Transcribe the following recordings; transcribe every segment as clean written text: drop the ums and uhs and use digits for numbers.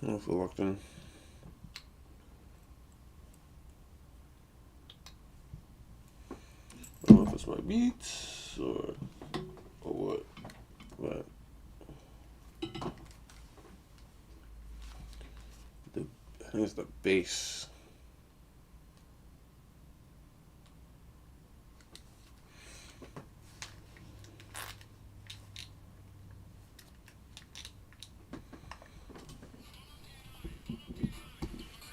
I don't feel locked in. I don't know if it's my beats or what, but I think it's the bass.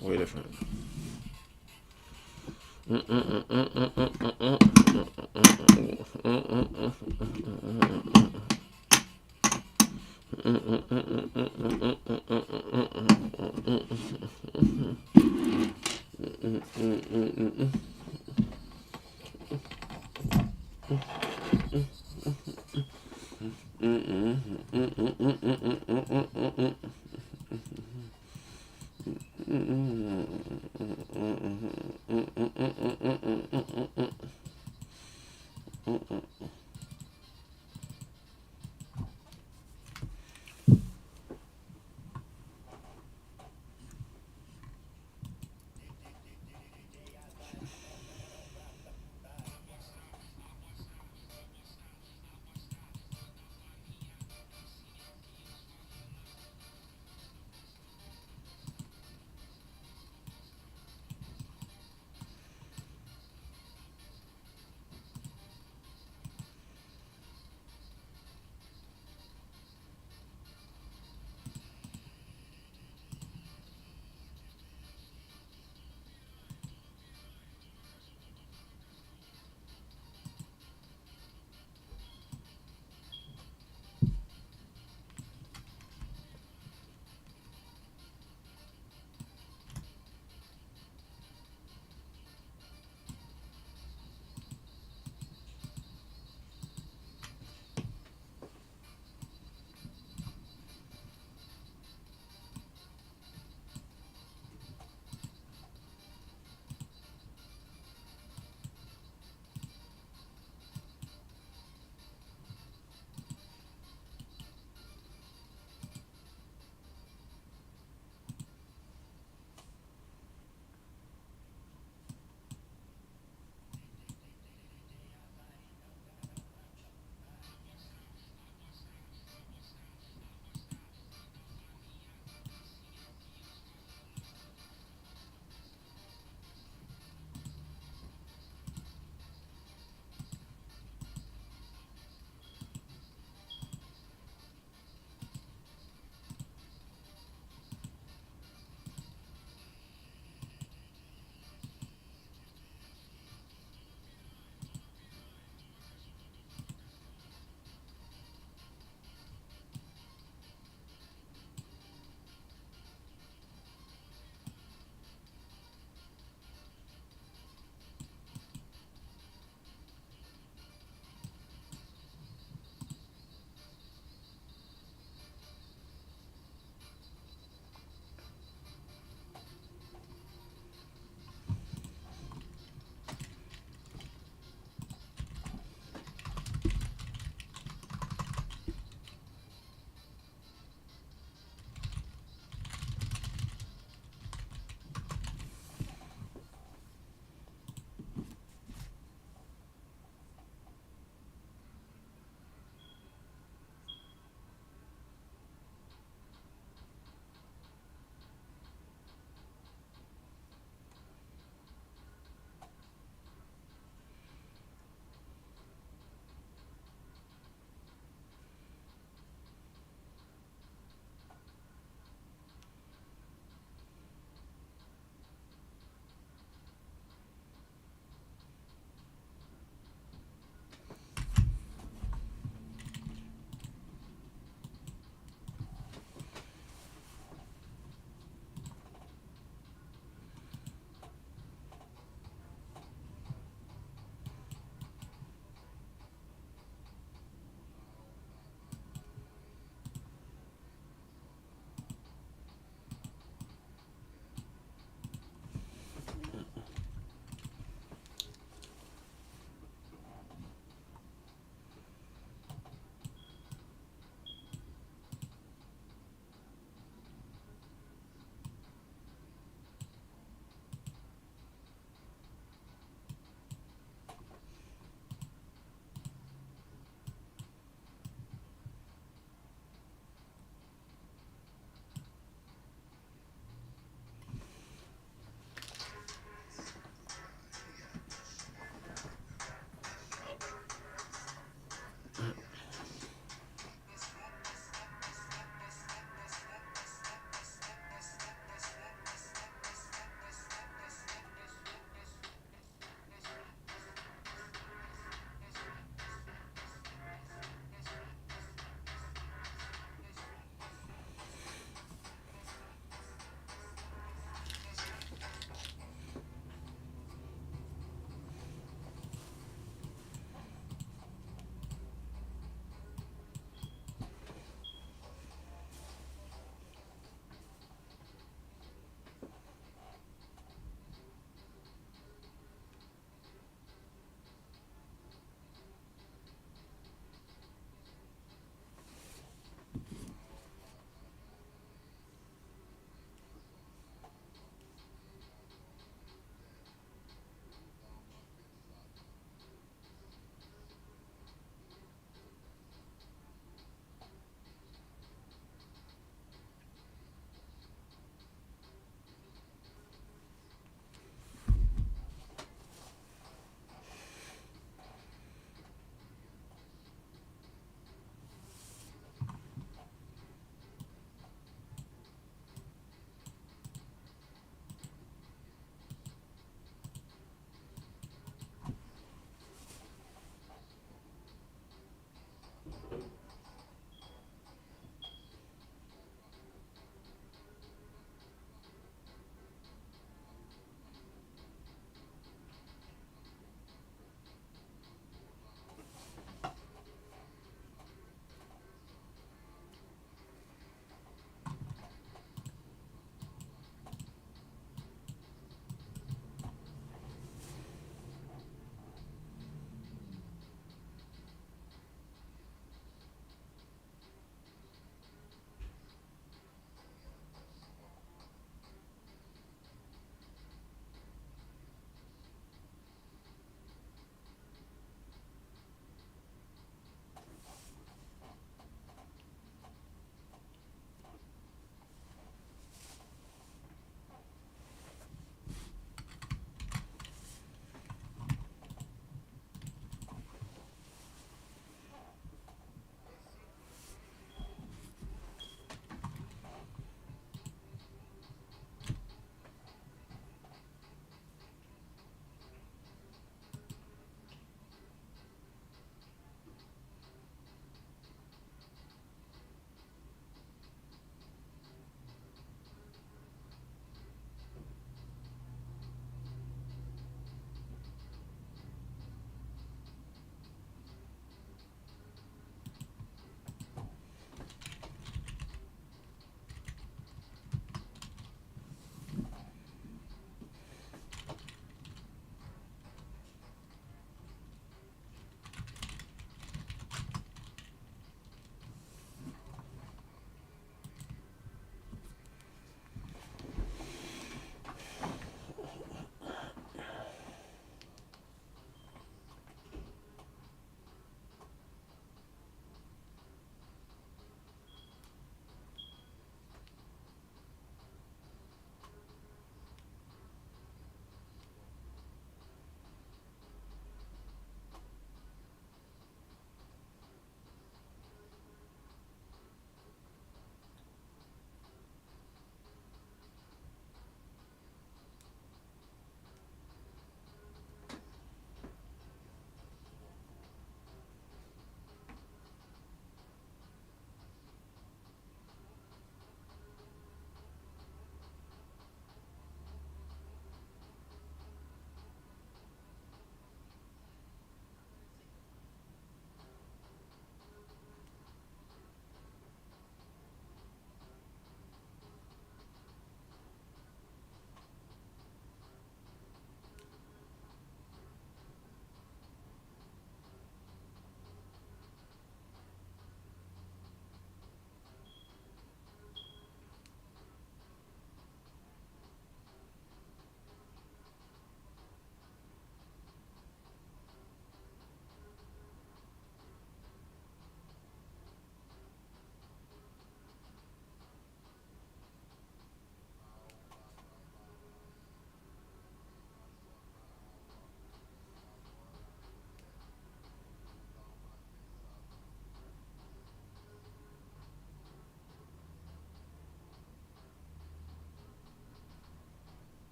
Way different.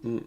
Just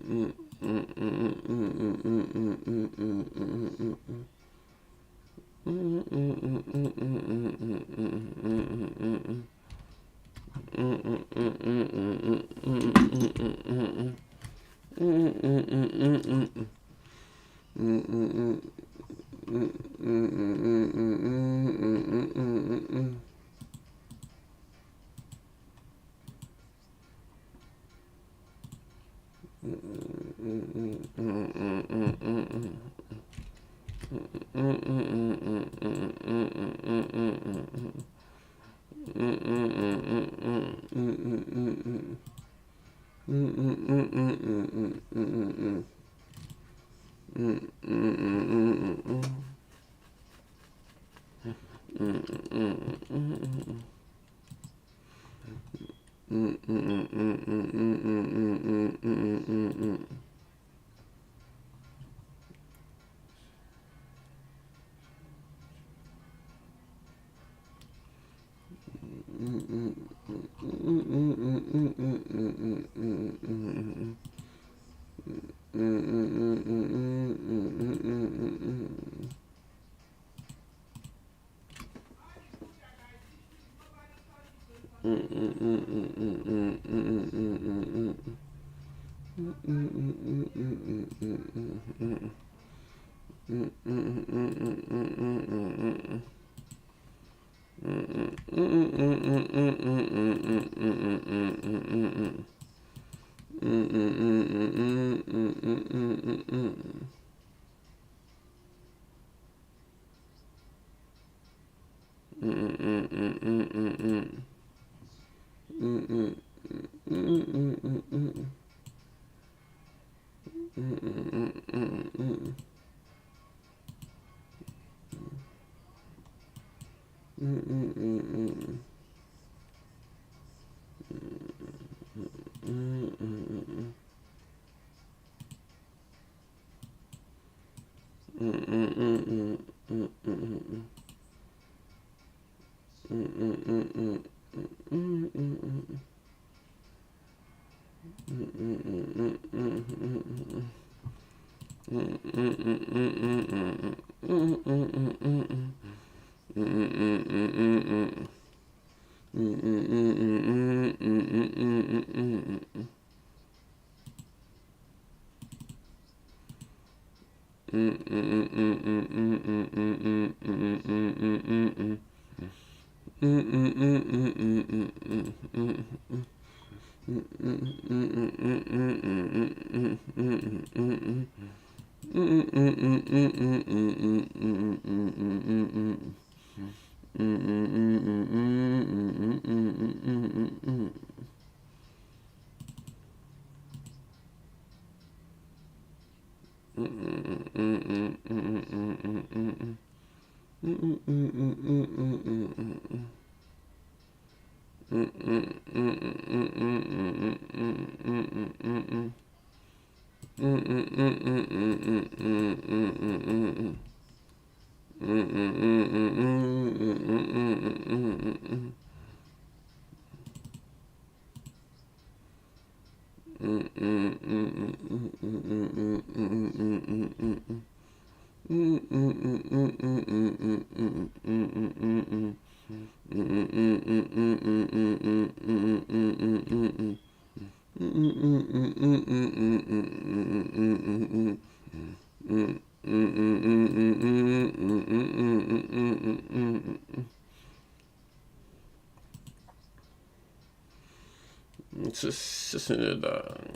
in the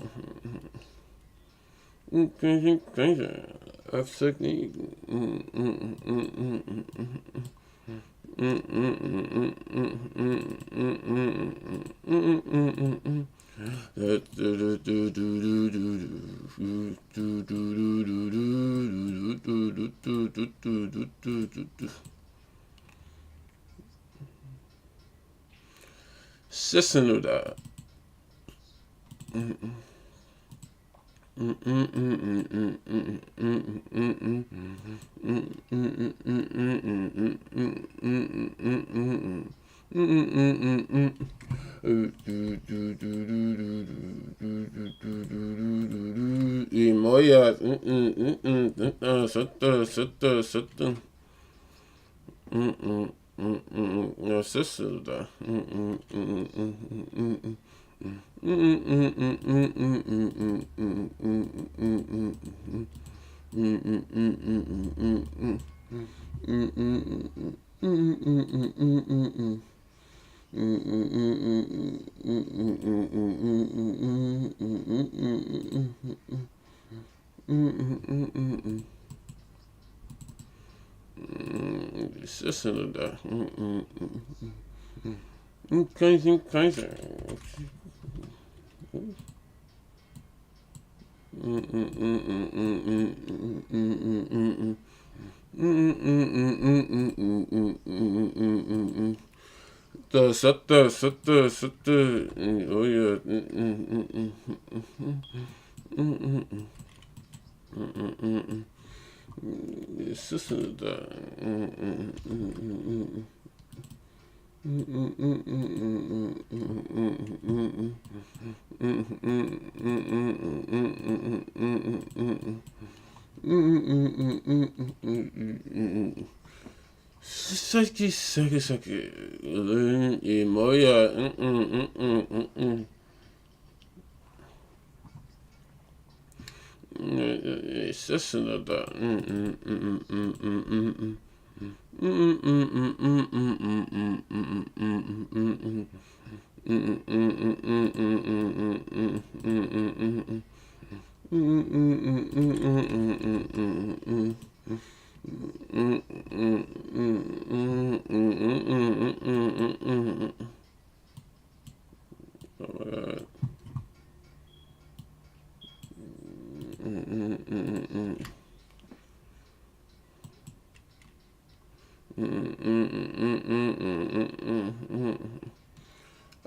crazy of technique. Listen to that. Y moja, sutta. No, sister, da. Sister, da. Kaiser. Sutta. Oh yeah. Sister, da. Saki. Y moja. Sister, da.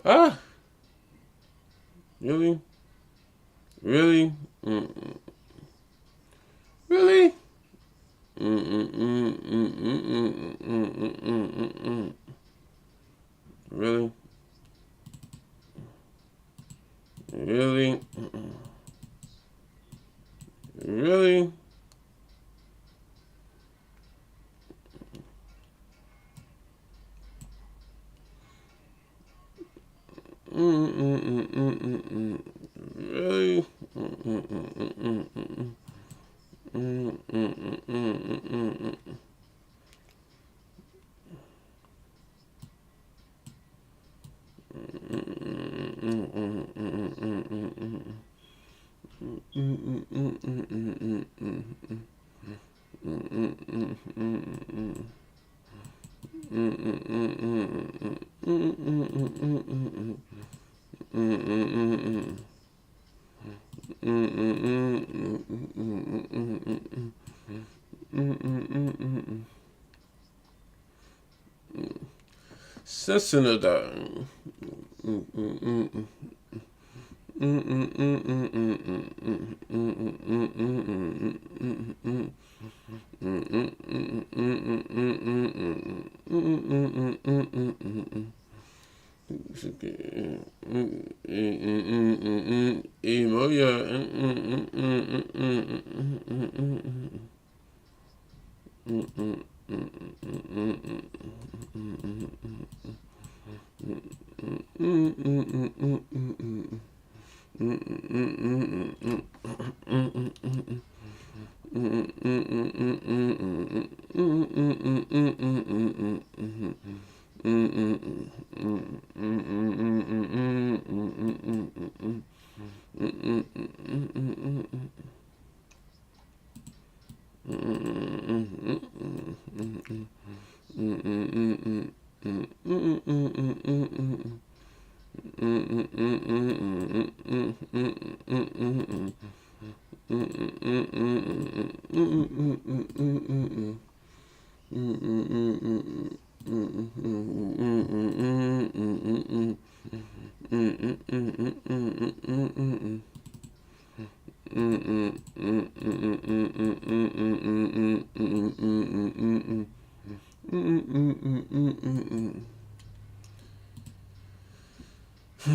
Ah, really? Really? Really? Really? Really? Really? Really? Sister, da. Y moja. Oh,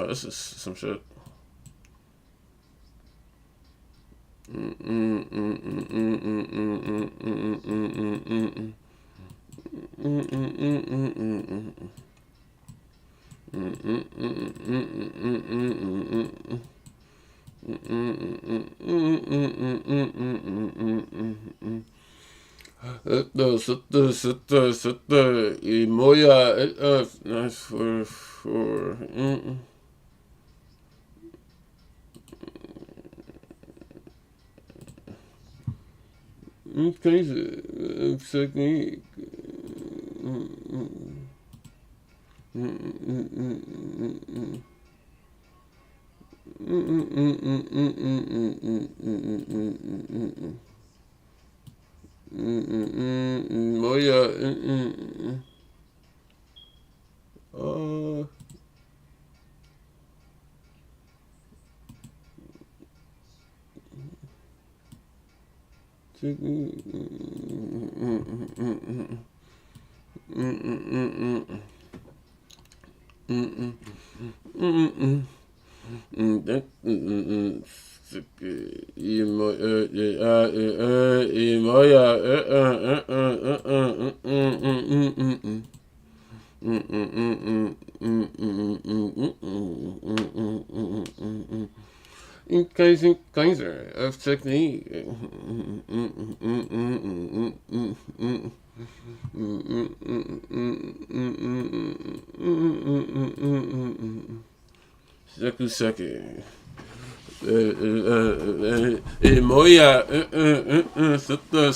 this is some shit. I moja for crazy technique. Moja Kaiser of technique. Seku Seki. Moja Sutta.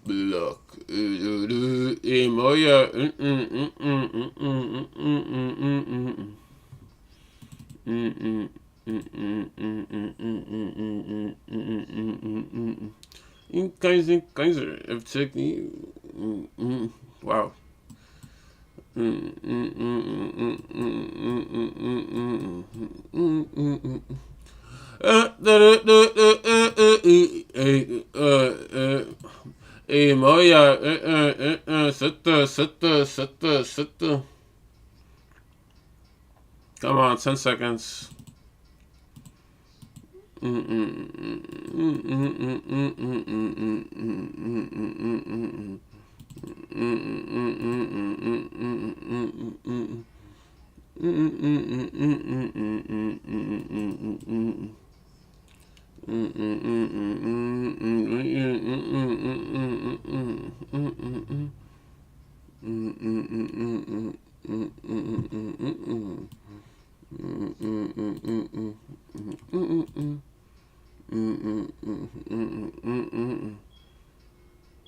Block. Moja Kaiser of technique. Wow. Moja Sutta. Come on, 10 seconds.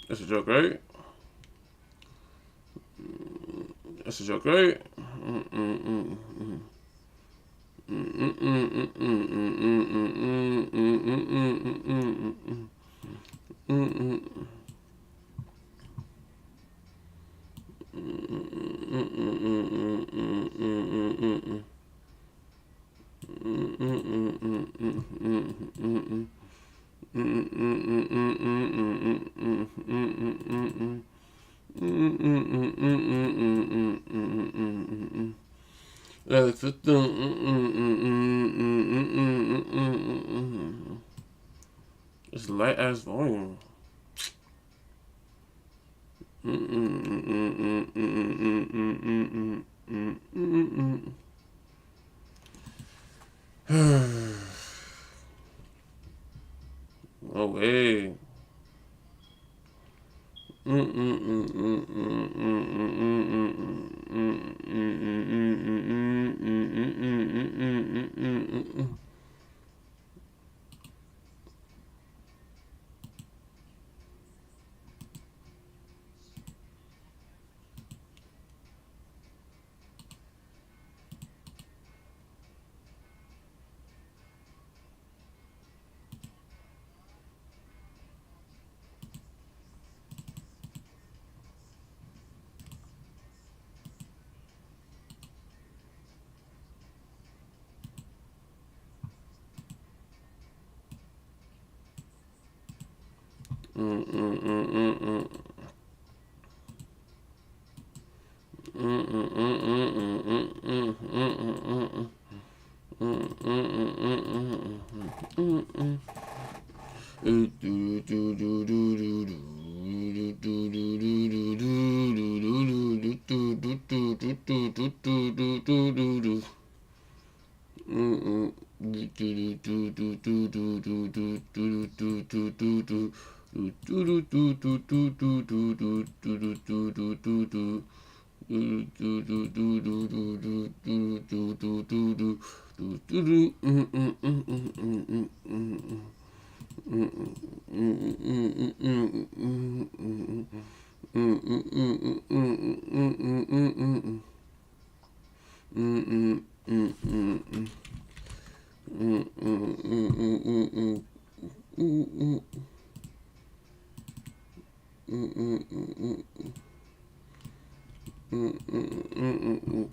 That's a joke, right? That's a joke, right? It's light ass volume. No way.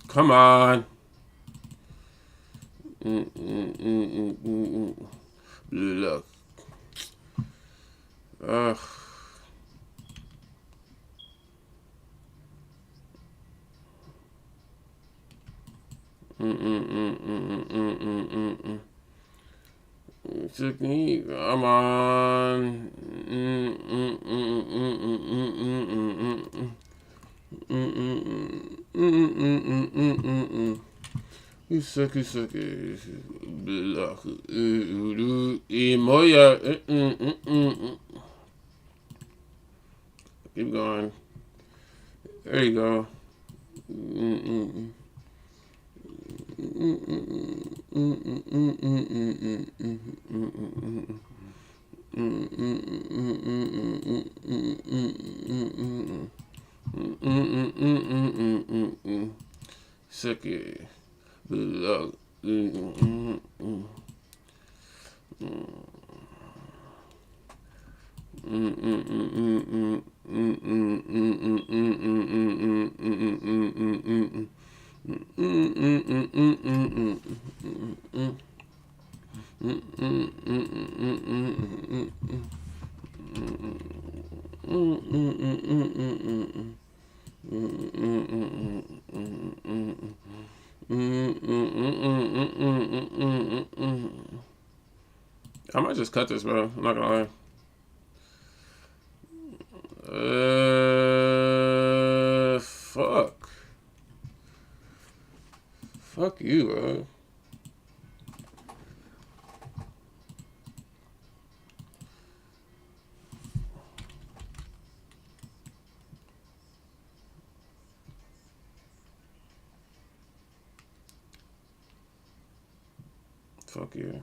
Come on. Look. Ugh. Took me. Come on. You suck, you suck. Moya. Keep going. There you go. Suck it. I might just cut this, bro. I'm not gonna lie. Fuck. Fuck you, bro. Fuck you.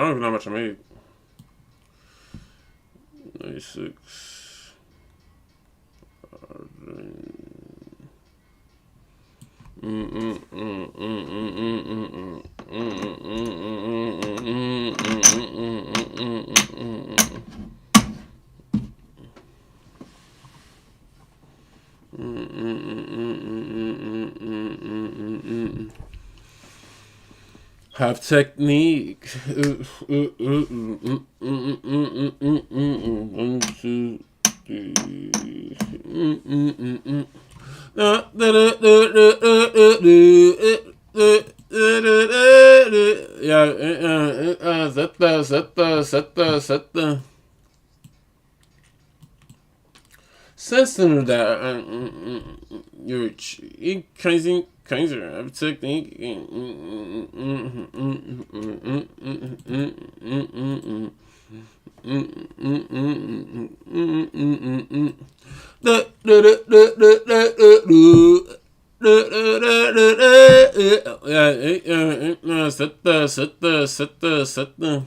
don't even know how much I made. 96. Have technique. 1, 2, 3. Sätta. Sen där you're crazy have technique. Sätta.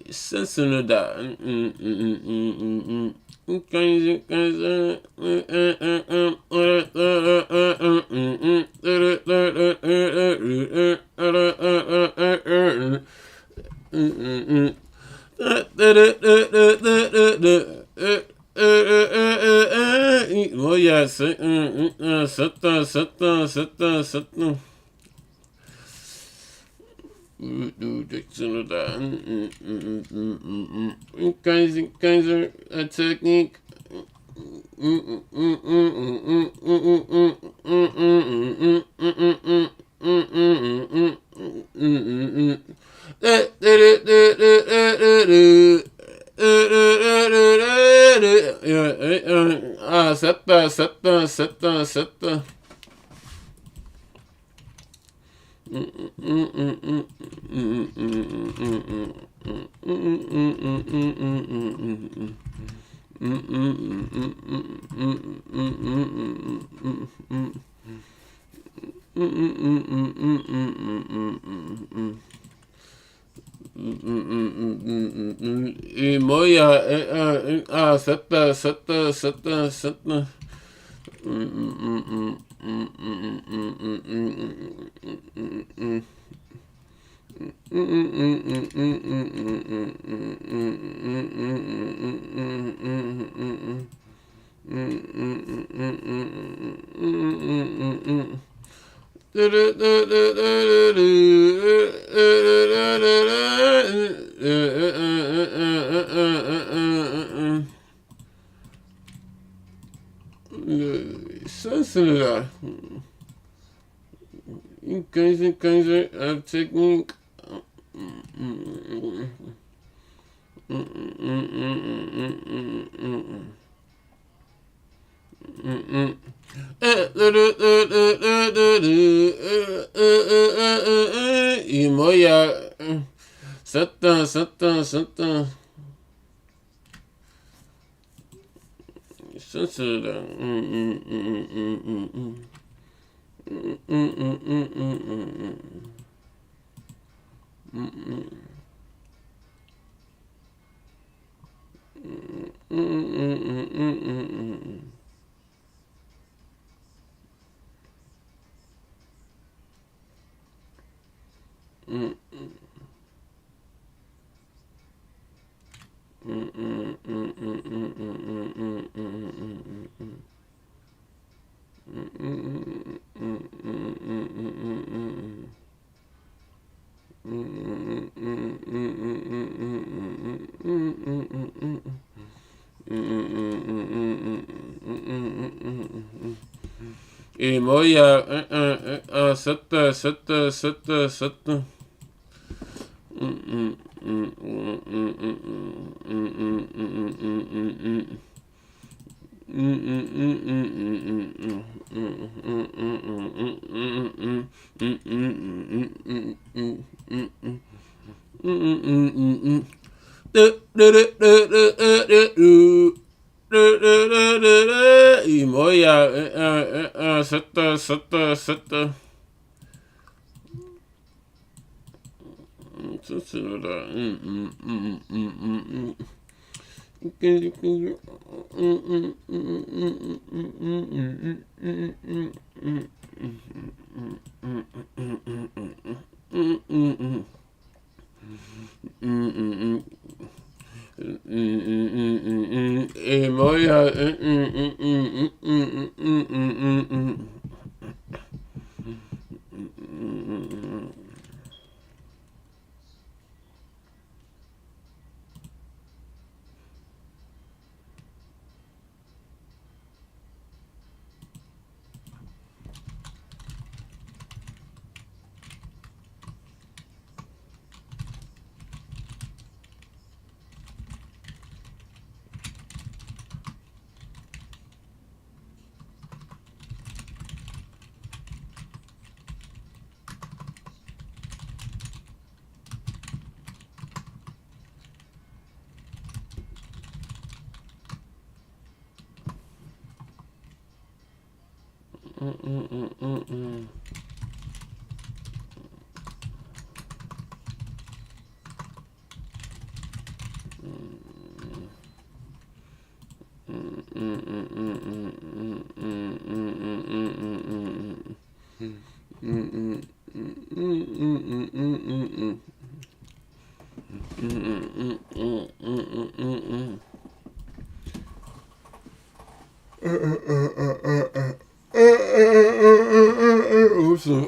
Sensin da oh yeah, sätta. Kaiser technique. Sätta. Moja sätta. Sensitive. Kaiser have technique. Moja sätta. Sensitive. Moja sätta. Y moya, sata, sata, sata. Y moya,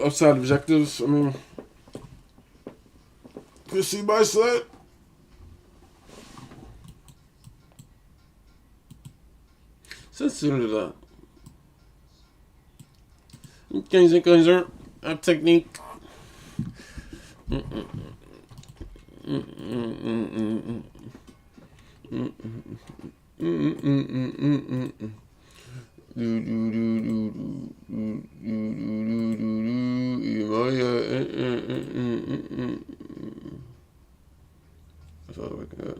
upside objectives. I mean, you see my side. Sensitive. 15 technique. That's all I got.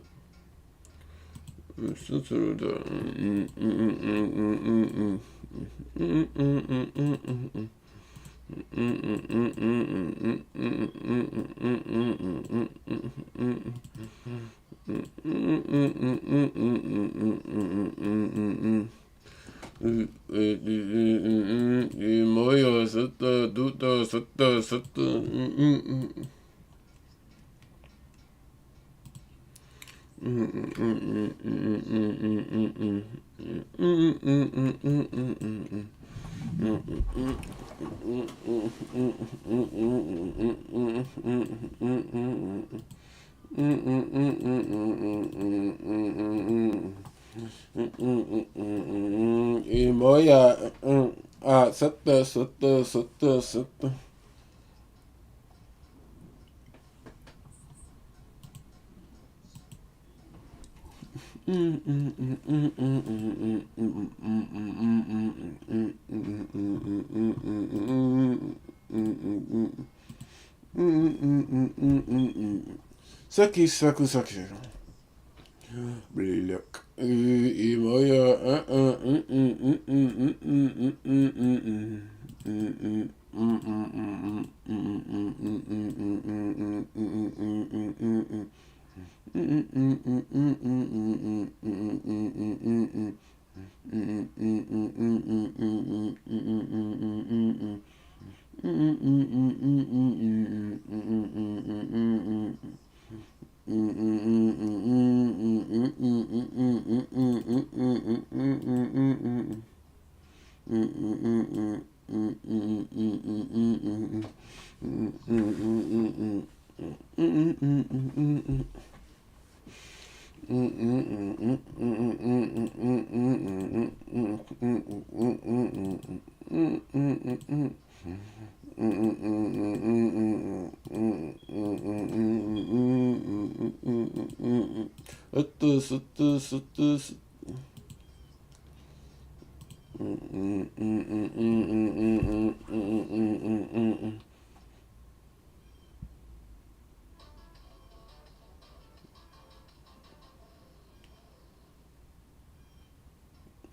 Moyo, sutta, dutta, sutta, sutta. Y voy a sutta, sutta, sutta, sutta. Saki, saku, saki. Look.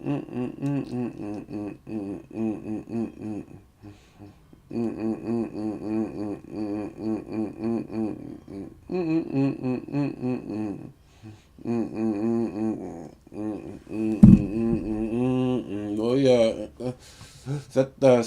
Oh yeah, sätta.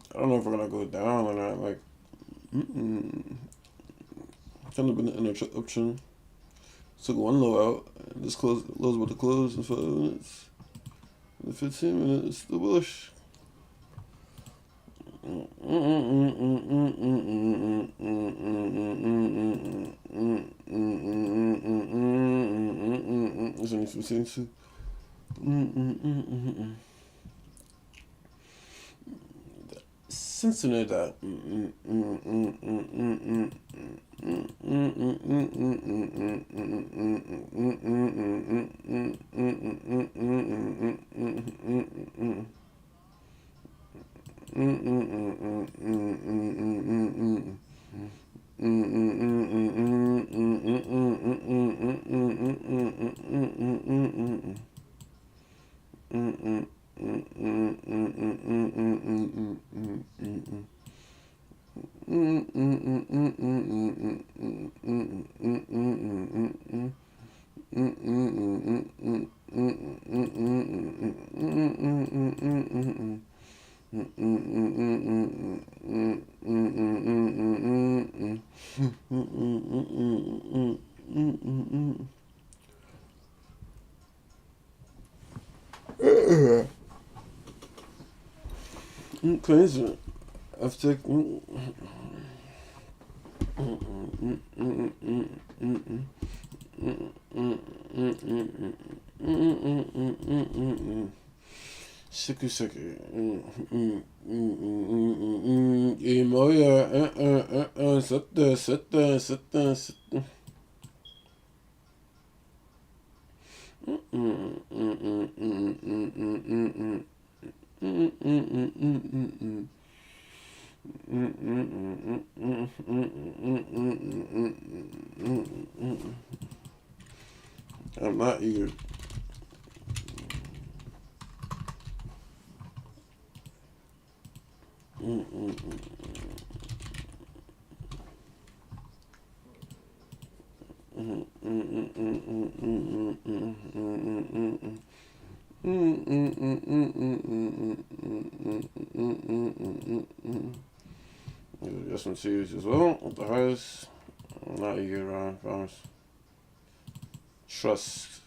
I don't know if we're gonna go down or not. Like, kind of been an interruption. Took one low out. And just close about to close in 5 minutes. In 15 minutes, the bush. It's only 15 too. Cincinnati. Crazy. After Siku. Moja. Sätta. I'm not eager. Got some series as well with the highest. I'm not eager, I promise. Trust.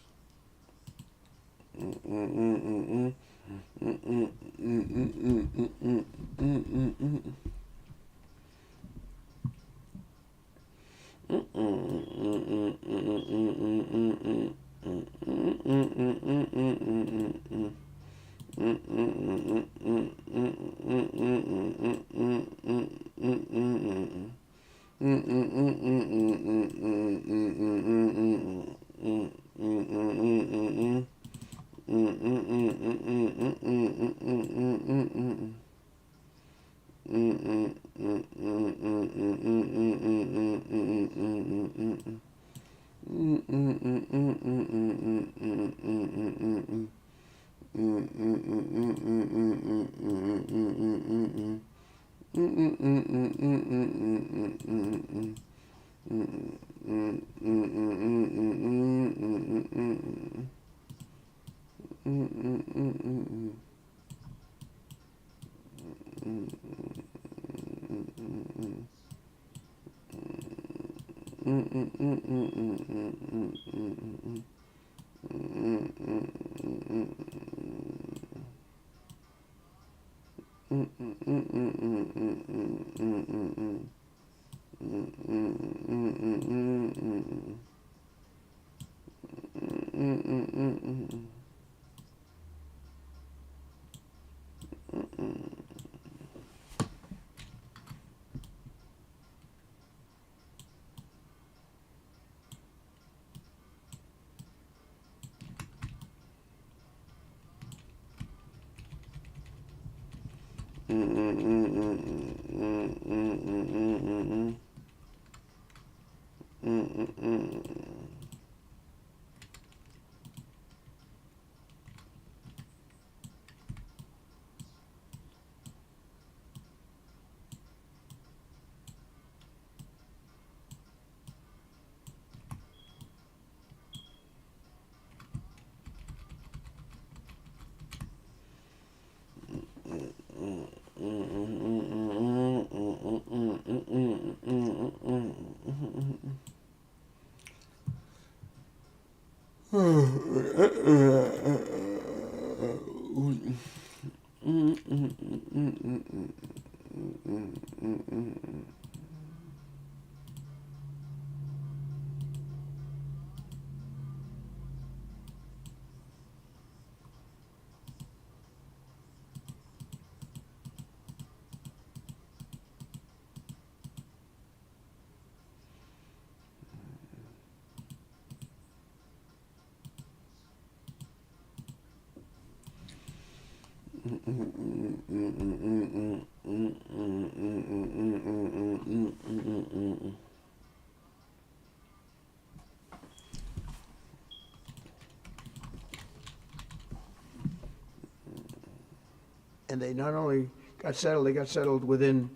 And they not only got settled, they got settled within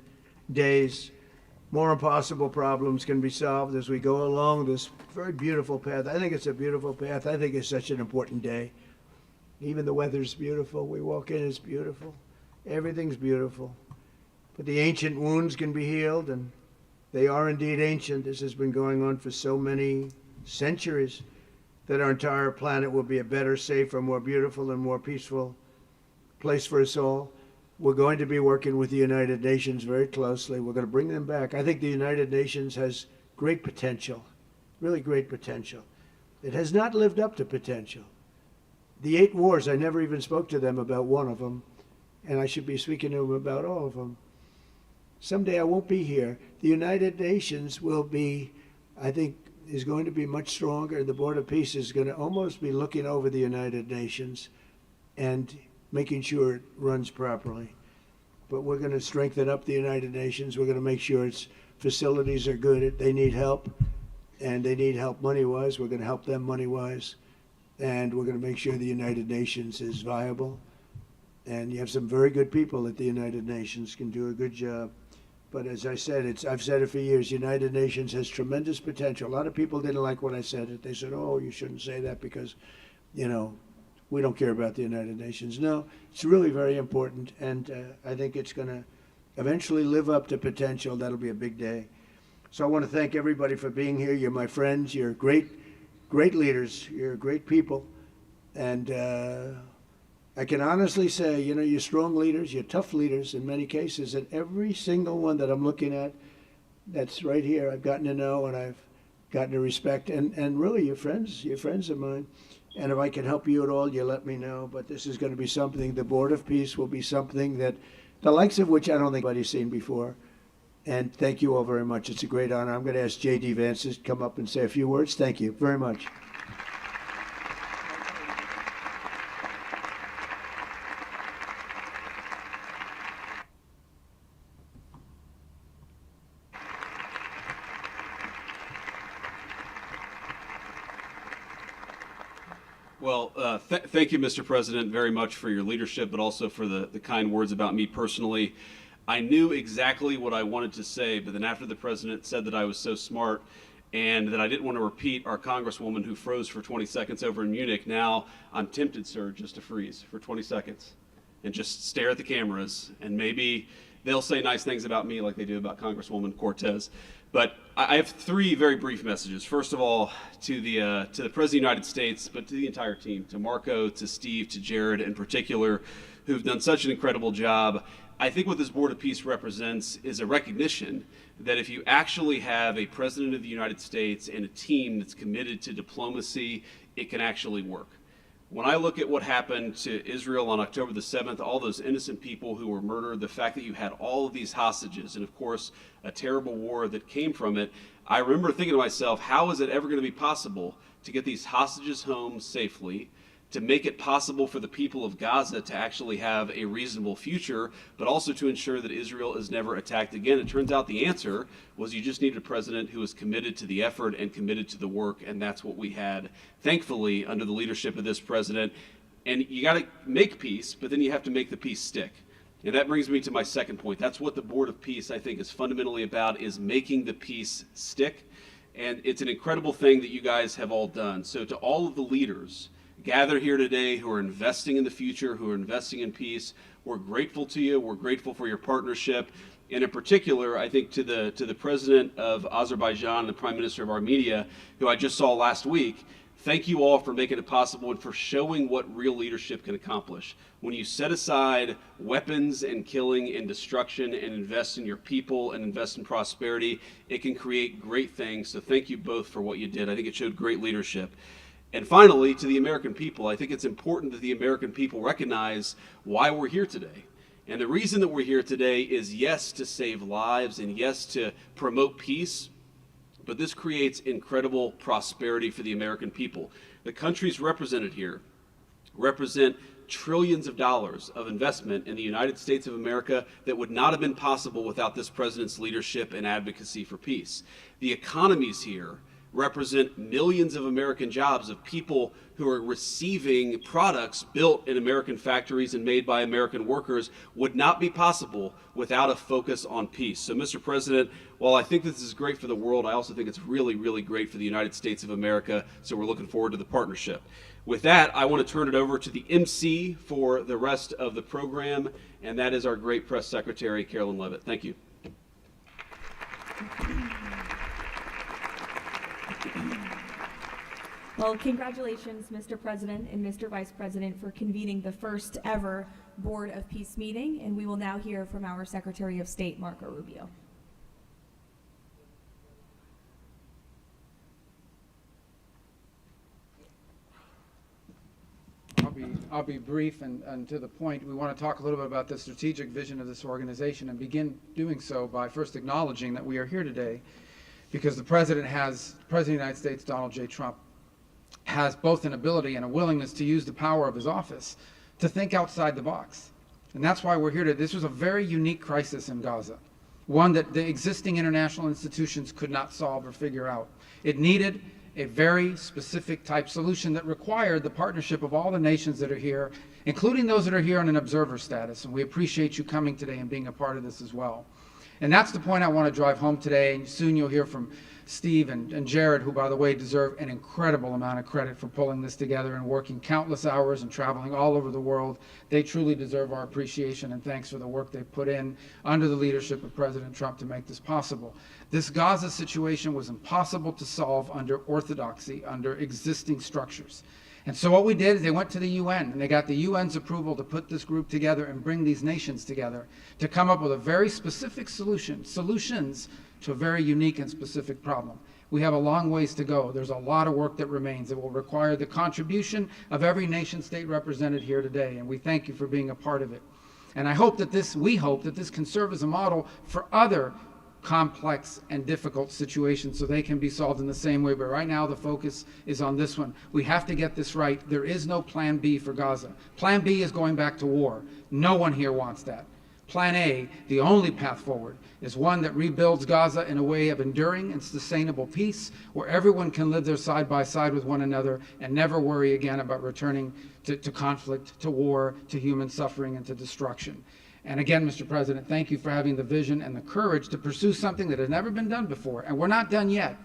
days. More impossible problems can be solved as we go along this very beautiful path. I think it's a beautiful path. I think it's such an important day. Even the weather's beautiful. We walk in, it's beautiful. Everything's beautiful. But the ancient wounds can be healed, and they are indeed ancient. This has been going on for so many centuries that our entire planet will be a better, safer, more beautiful, and more peaceful place for us all. We're going to be working with the United Nations very closely. We're going to bring them back. I think the United Nations has great potential, really great potential. It has not lived up to potential. The 8 wars, I never even spoke to them about one of them, and I should be speaking to them about all of them. Someday I won't be here. The United Nations will be, I think, is going to be much stronger. The Board of Peace is going to almost be looking over the United Nations and making sure it runs properly. But we're going to strengthen up the United Nations. We're going to make sure its facilities are good. They need help, and they need help money-wise. We're going to help them money-wise. And we're going to make sure the United Nations is viable. And you have some very good people at the United Nations, can do a good job. But as I said, I've said it for years, the United Nations has tremendous potential. A lot of people didn't like when I said it. They said, oh, you shouldn't say that because, we don't care about the United Nations. No, it's really very important, and I think it's going to eventually live up to potential. That'll be a big day. So I want to thank everybody for being here. You're my friends. You're great leaders. You're great people. And I can honestly say, you're strong leaders. You're tough leaders in many cases. And every single one that I'm looking at that's right here, I've gotten to know and I've gotten to respect. And really, you're friends of mine. And if I can help you at all, you let me know. But this is going to be something, the Board of Peace will be something that, the likes of which I don't think anybody's seen before. And thank you all very much. It's a great honor. I'm going to ask J.D. Vance to come up and say a few words. Thank you very much. Well, thank you, Mr. President, very much for your leadership, but also for the kind words about me personally. I knew exactly what I wanted to say, but then after the President said that I was so smart and that I didn't want to repeat our Congresswoman who froze for 20 seconds over in Munich, now I'm tempted, sir, just to freeze for 20 seconds and just stare at the cameras, and maybe they'll say nice things about me like they do about Congresswoman Cortez. But I have 3 very brief messages. First of all, to the President of the United States, but to the entire team, to Marco, to Steve, to Jared in particular, who've done such an incredible job. I think what this Board of Peace represents is a recognition that if you actually have a President of the United States and a team that's committed to diplomacy, it can actually work. When I look at what happened to Israel on October the 7th, all those innocent people who were murdered, the fact that you had all of these hostages, and of course, a terrible war that came from it, I remember thinking to myself, how is it ever going to be possible to get these hostages home safely, to make it possible for the people of Gaza to actually have a reasonable future, but also to ensure that Israel is never attacked again? It turns out the answer was you just needed a president who was committed to the effort and committed to the work, and that's what we had, thankfully, under the leadership of this president. And you got to make peace, but then you have to make the peace stick. And that brings me to my second point. That's what the Board of Peace, I think, is fundamentally about, is making the peace stick. And it's an incredible thing that you guys have all done. So to all of the leaders gathered here today who are investing in the future, who are investing in peace, we're grateful to you. We're grateful for your partnership. And in particular, I think to the president of Azerbaijan and the prime minister of Armenia, who I just saw last week, thank you all for making it possible and for showing what real leadership can accomplish. When you set aside weapons and killing and destruction and invest in your people and invest in prosperity, it can create great things. So thank you both for what you did. I think it showed great leadership. And finally, to the American people, I think it's important that the American people recognize why we're here today. And the reason that we're here today is, yes, to save lives and yes, to promote peace, but this creates incredible prosperity for the American people. The countries represented here represent trillions of dollars of investment in the United States of America that would not have been possible without this president's leadership and advocacy for peace. The economies here represent millions of American jobs of people who are receiving products built in American factories and made by American workers would not be possible without a focus on peace. So, Mr. President, while I think this is great for the world, I also think it's really, really great for the United States of America. So we're looking forward to the partnership. With that, I want to turn it over to the MC for the rest of the program, and that is our great press secretary, Carolyn Levitt. Thank you. Well, congratulations, Mr. President and Mr. Vice President, for convening the first ever Board of Peace meeting, and we will now hear from our Secretary of State, Marco Rubio. I'll be brief and to the point. We want to talk a little bit about the strategic vision of this organization and begin doing so by first acknowledging that we are here today because the President of the United States, Donald J. Trump, has both an ability and a willingness to use the power of his office to think outside the box. And that's why we're here today. This was a very unique crisis in Gaza, one that the existing international institutions could not solve or figure out. It needed a very specific type solution that required the partnership of all the nations that are here, including those that are here on an observer status. And we appreciate you coming today and being a part of this as well. And that's the point I want to drive home today. And soon you'll hear from Steve and Jared, who, by the way, deserve an incredible amount of credit for pulling this together and working countless hours and traveling all over the world. They truly deserve our appreciation and thanks for the work they've put in under the leadership of President Trump to make this possible. This Gaza situation was impossible to solve under orthodoxy, under existing structures. And so what we did is they went to the UN and they got the UN's approval to put this group together and bring these nations together to come up with a very specific solutions to a very unique and specific problem. We have a long ways to go. There's a lot of work that remains. It will require the contribution of every nation state represented here today, and we thank you for being a part of it. And we hope that this can serve as a model for other complex and difficult situations so they can be solved in the same way. But right now the focus is on this one. We have to get this right. There is no plan B for Gaza. Plan B is going back to war. No one here wants that. Plan A, the only path forward, is one that rebuilds Gaza in a way of enduring and sustainable peace where everyone can live there side by side with one another and never worry again about returning to conflict, to war, to human suffering, and to destruction. And again, Mr. President, thank you for having the vision and the courage to pursue something that has never been done before. And we're not done yet.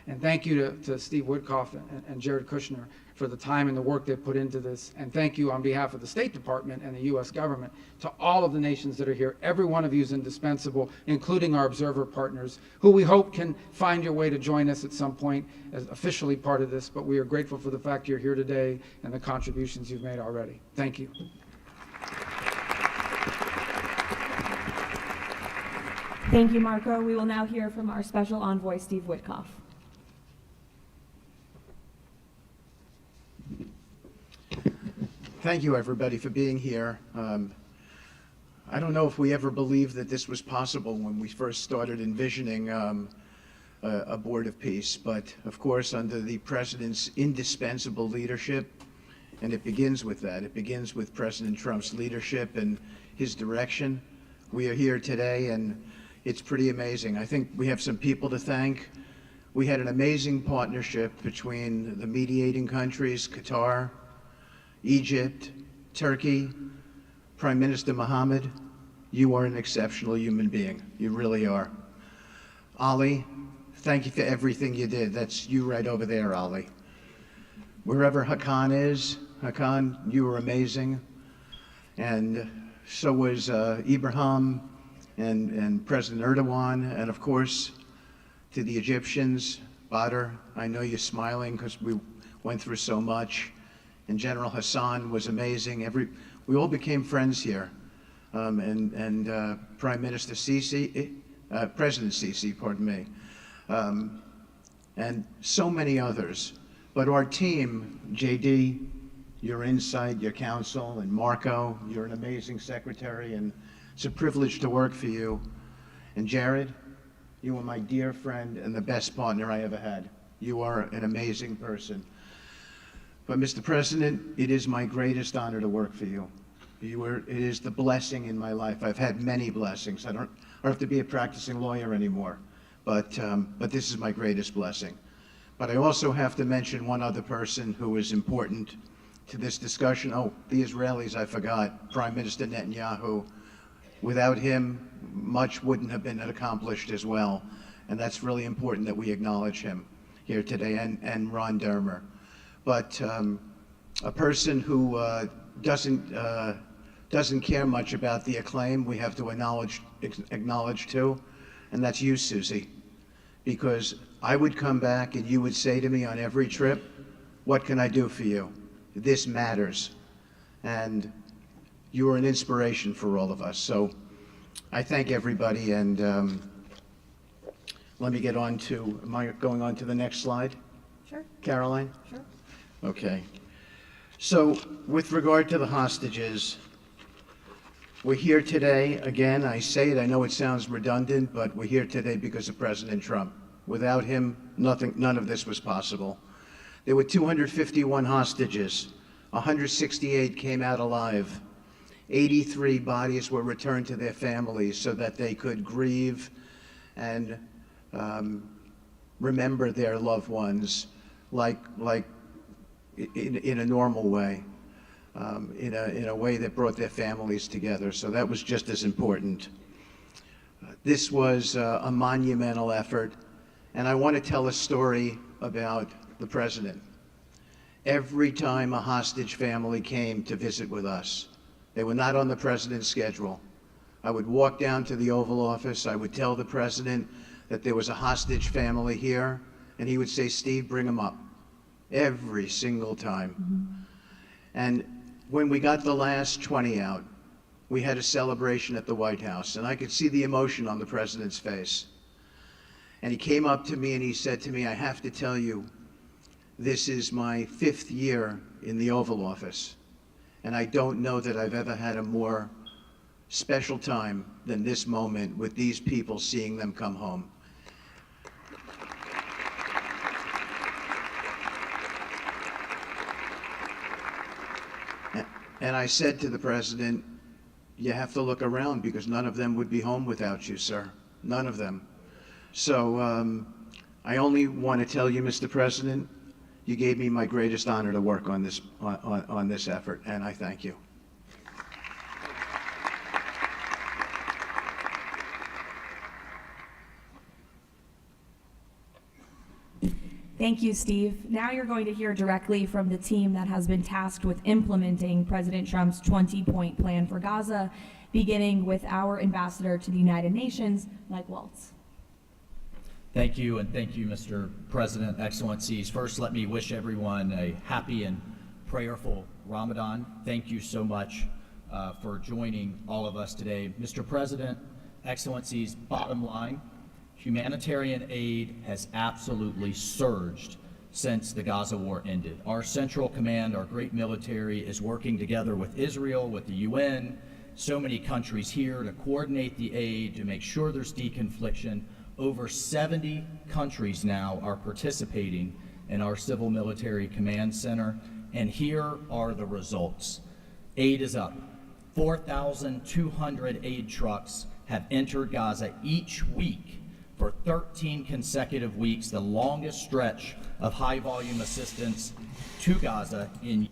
And thank you to Steve Woodcock and Jared Kushner for the time and the work they've put into this. And thank you on behalf of the State Department and the U.S. government to all of the nations that are here. Every one of you is indispensable, including our observer partners, who we hope can find your way to join us at some point as officially part of this. But we are grateful for the fact you're here today and the contributions you've made already. Thank you. Thank you, Marco. We will now hear from our special envoy, Steve Woodcock. Thank you, everybody, for being here. I don't know if we ever believed that this was possible when we first started envisioning a Board of Peace, but of course, under the President's indispensable leadership And it begins with that. It begins with President Trump's leadership and his direction. We are here today, and it's pretty amazing. I think we have some people to thank. We had an amazing partnership between the mediating countries, Qatar, Egypt, Turkey, Prime Minister Mohammed. You are an exceptional human being. You really are. Ali, thank you for everything you did. That's you right over there, Ali. Wherever Hakan is, Hakan, you were amazing. And so was Ibrahim and President Erdogan, and of course, to the Egyptians, Badr, I know you're smiling because we went through so much. And General Hassan was amazing. We all became friends here. And Prime Minister Sisi, President Sisi, pardon me, and so many others. But our team, JD, your insight, your counsel, and Marco, you're an amazing secretary, and it's a privilege to work for you. And Jared, you are my dear friend and the best partner I ever had. You are an amazing person. But Mr. President, it is my greatest honor to work for you. It is the blessing in my life. I've had many blessings. I don't have to be a practicing lawyer anymore, but this is my greatest blessing. But I also have to mention one other person who is important to this discussion. Oh, the Israelis, I forgot. Prime Minister Netanyahu. Without him, much wouldn't have been accomplished as well. And that's really important that we acknowledge him here today, and Ron Dermer. But a person who doesn't care much about the acclaim, we have to acknowledge too, and that's you, Susie. Because I would come back and you would say to me on every trip, what can I do for you? This matters. And you are an inspiration for all of us. So I thank everybody, and let me get on to, am I going on to the next slide? Sure, Caroline? sure. Okay. So with regard to the hostages, we're here today, again, I say it, I know it sounds redundant, but we're here today because of President Trump. Without him, none of this was possible. There were 251 hostages. 168 came out alive. 83 bodies were returned to their families so that they could grieve and remember their loved ones like in a normal way, in a way that brought their families together. So that was just as important. This was a monumental effort, and I want to tell a story about the president. Every time a hostage family came to visit with us, they were not on the president's schedule. I would walk down to the Oval Office, I would tell the president that there was a hostage family here, and he would say, Steve, bring them up. Every single time. Mm-hmm. And when we got the last 20 out, we had a celebration at the White House, and I could see the emotion on the president's face. And he came up to me and he said to me, I have to tell you, this is my 5th year in the Oval Office, and I don't know that I've ever had a more special time than this moment with these people, seeing them come home. And I said to the president, you have to look around because none of them would be home without you, sir. None of them. So I only want to tell you, Mr. President, you gave me my greatest honor to work on this, on this effort, and I thank you. Thank you, Steve. Now you're going to hear directly from the team that has been tasked with implementing President Trump's 20-point plan for Gaza, beginning with our ambassador to the United Nations, Mike Waltz. Thank you, and thank you, Mr. President, Excellencies. First, let me wish everyone a happy and prayerful Ramadan. Thank you so much for joining all of us today. Mr. President, Excellencies, bottom line, humanitarian aid has absolutely surged since the Gaza war ended. Our Central Command, our great military, is working together with Israel, with the UN, so many countries here to coordinate the aid, to make sure there's deconfliction. Over 70 countries now are participating in our Civil Military Command Center, and here are the results. Aid is up. 4,200 aid trucks have entered Gaza each week for 13 consecutive weeks, the longest stretch of high-volume assistance to Gaza in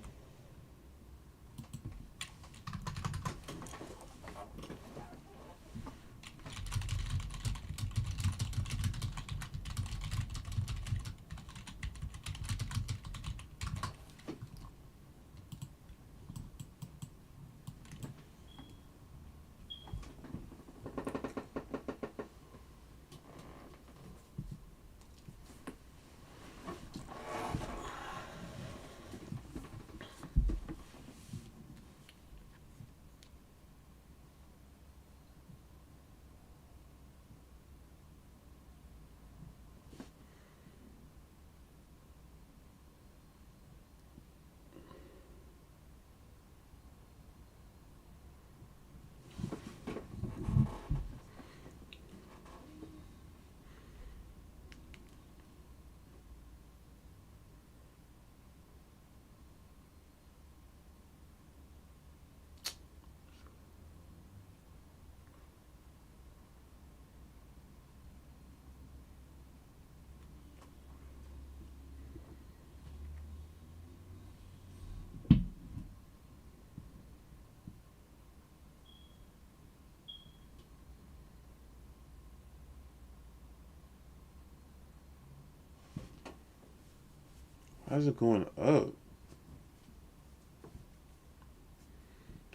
How's it going up?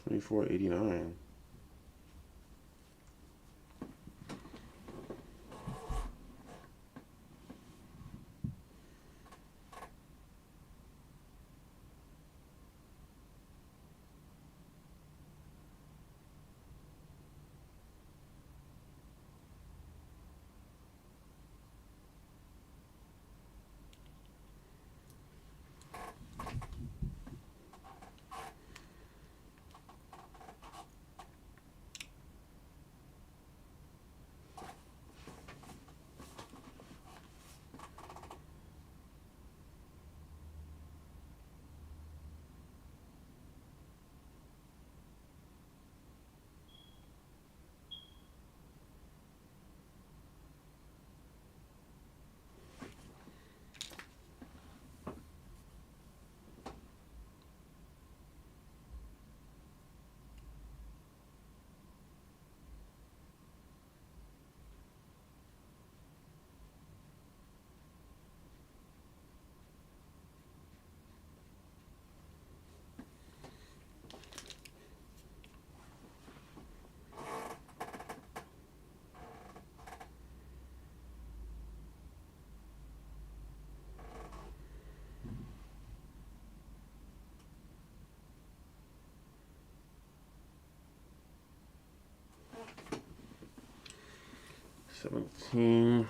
24.89. $17.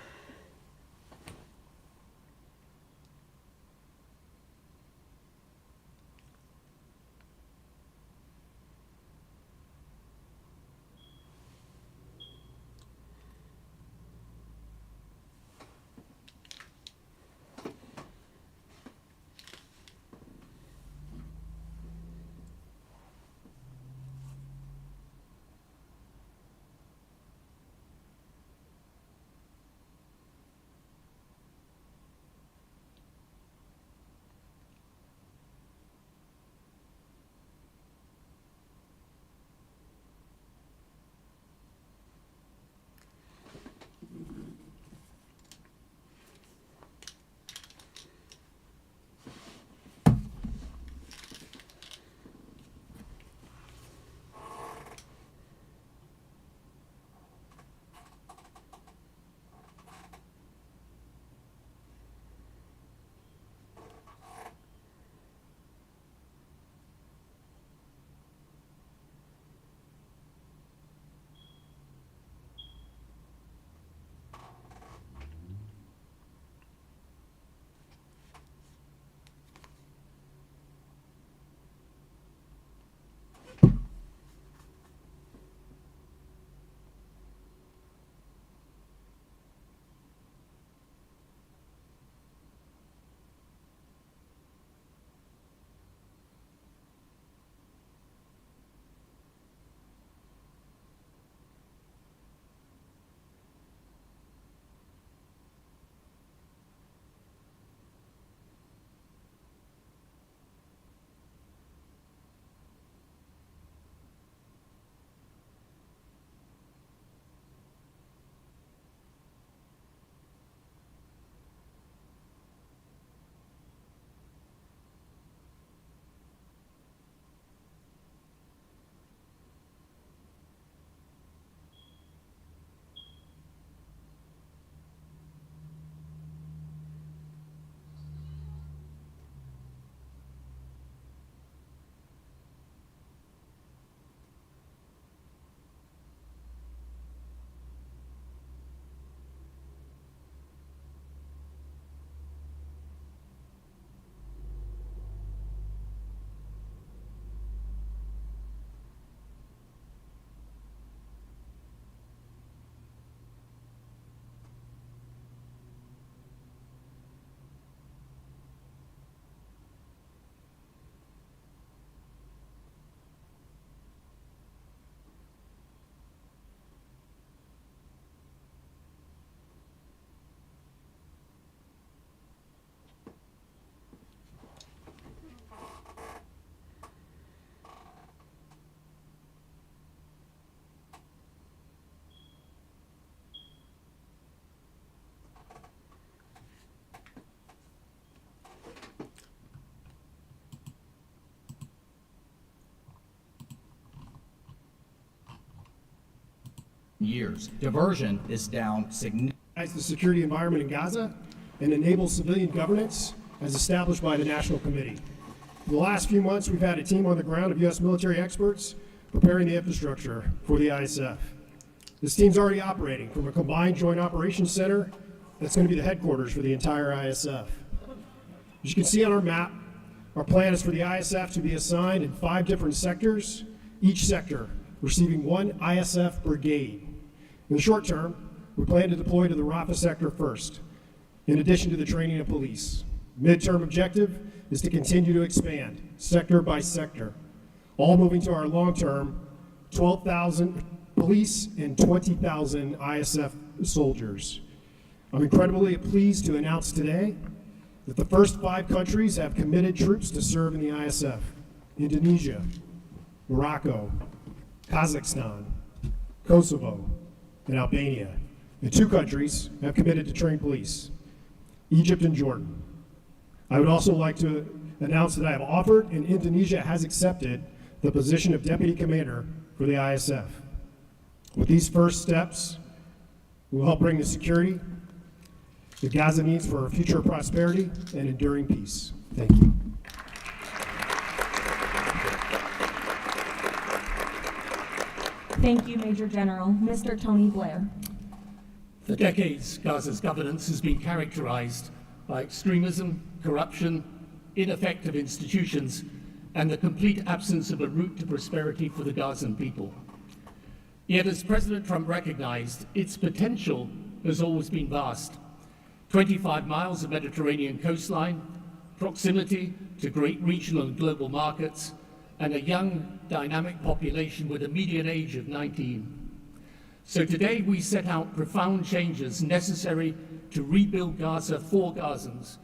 years. Diversion is down significantly. The security environment in Gaza and enable civilian governance as established by the National Committee. For the last few months, we've had a team on the ground of U.S. military experts preparing the infrastructure for the ISF. This team's already operating from a combined joint operations center that's going to be the headquarters for the entire ISF. As you can see on our map, our plan is for the ISF to be assigned in 5 different sectors, each sector receiving 1 ISF brigade. In the short term, we plan to deploy to the Rafah sector first, in addition to the training of police. Midterm objective is to continue to expand, sector by sector, all moving to our long-term 12,000 police and 20,000 ISF soldiers. I'm incredibly pleased to announce today that the first 5 countries have committed troops to serve in the ISF: Indonesia, Morocco, Kazakhstan, Kosovo, and Albania. And 2 countries have committed to train police: Egypt and Jordan. I would also like to announce that I have offered and Indonesia has accepted the position of Deputy Commander for the ISF. With these first steps, we will help bring the security that Gaza needs for our future prosperity and enduring peace. Thank you. Thank you, Major General. Mr. Tony Blair. For decades, Gaza's governance has been characterized by extremism, corruption, ineffective institutions, and the complete absence of a route to prosperity for the Gazan people. Yet, as President Trump recognized, its potential has always been vast. 25 miles of Mediterranean coastline, proximity to great regional and global markets, and a young, dynamic population with a median age of 19. So today we set out profound changes necessary to rebuild Gaza for Gazans.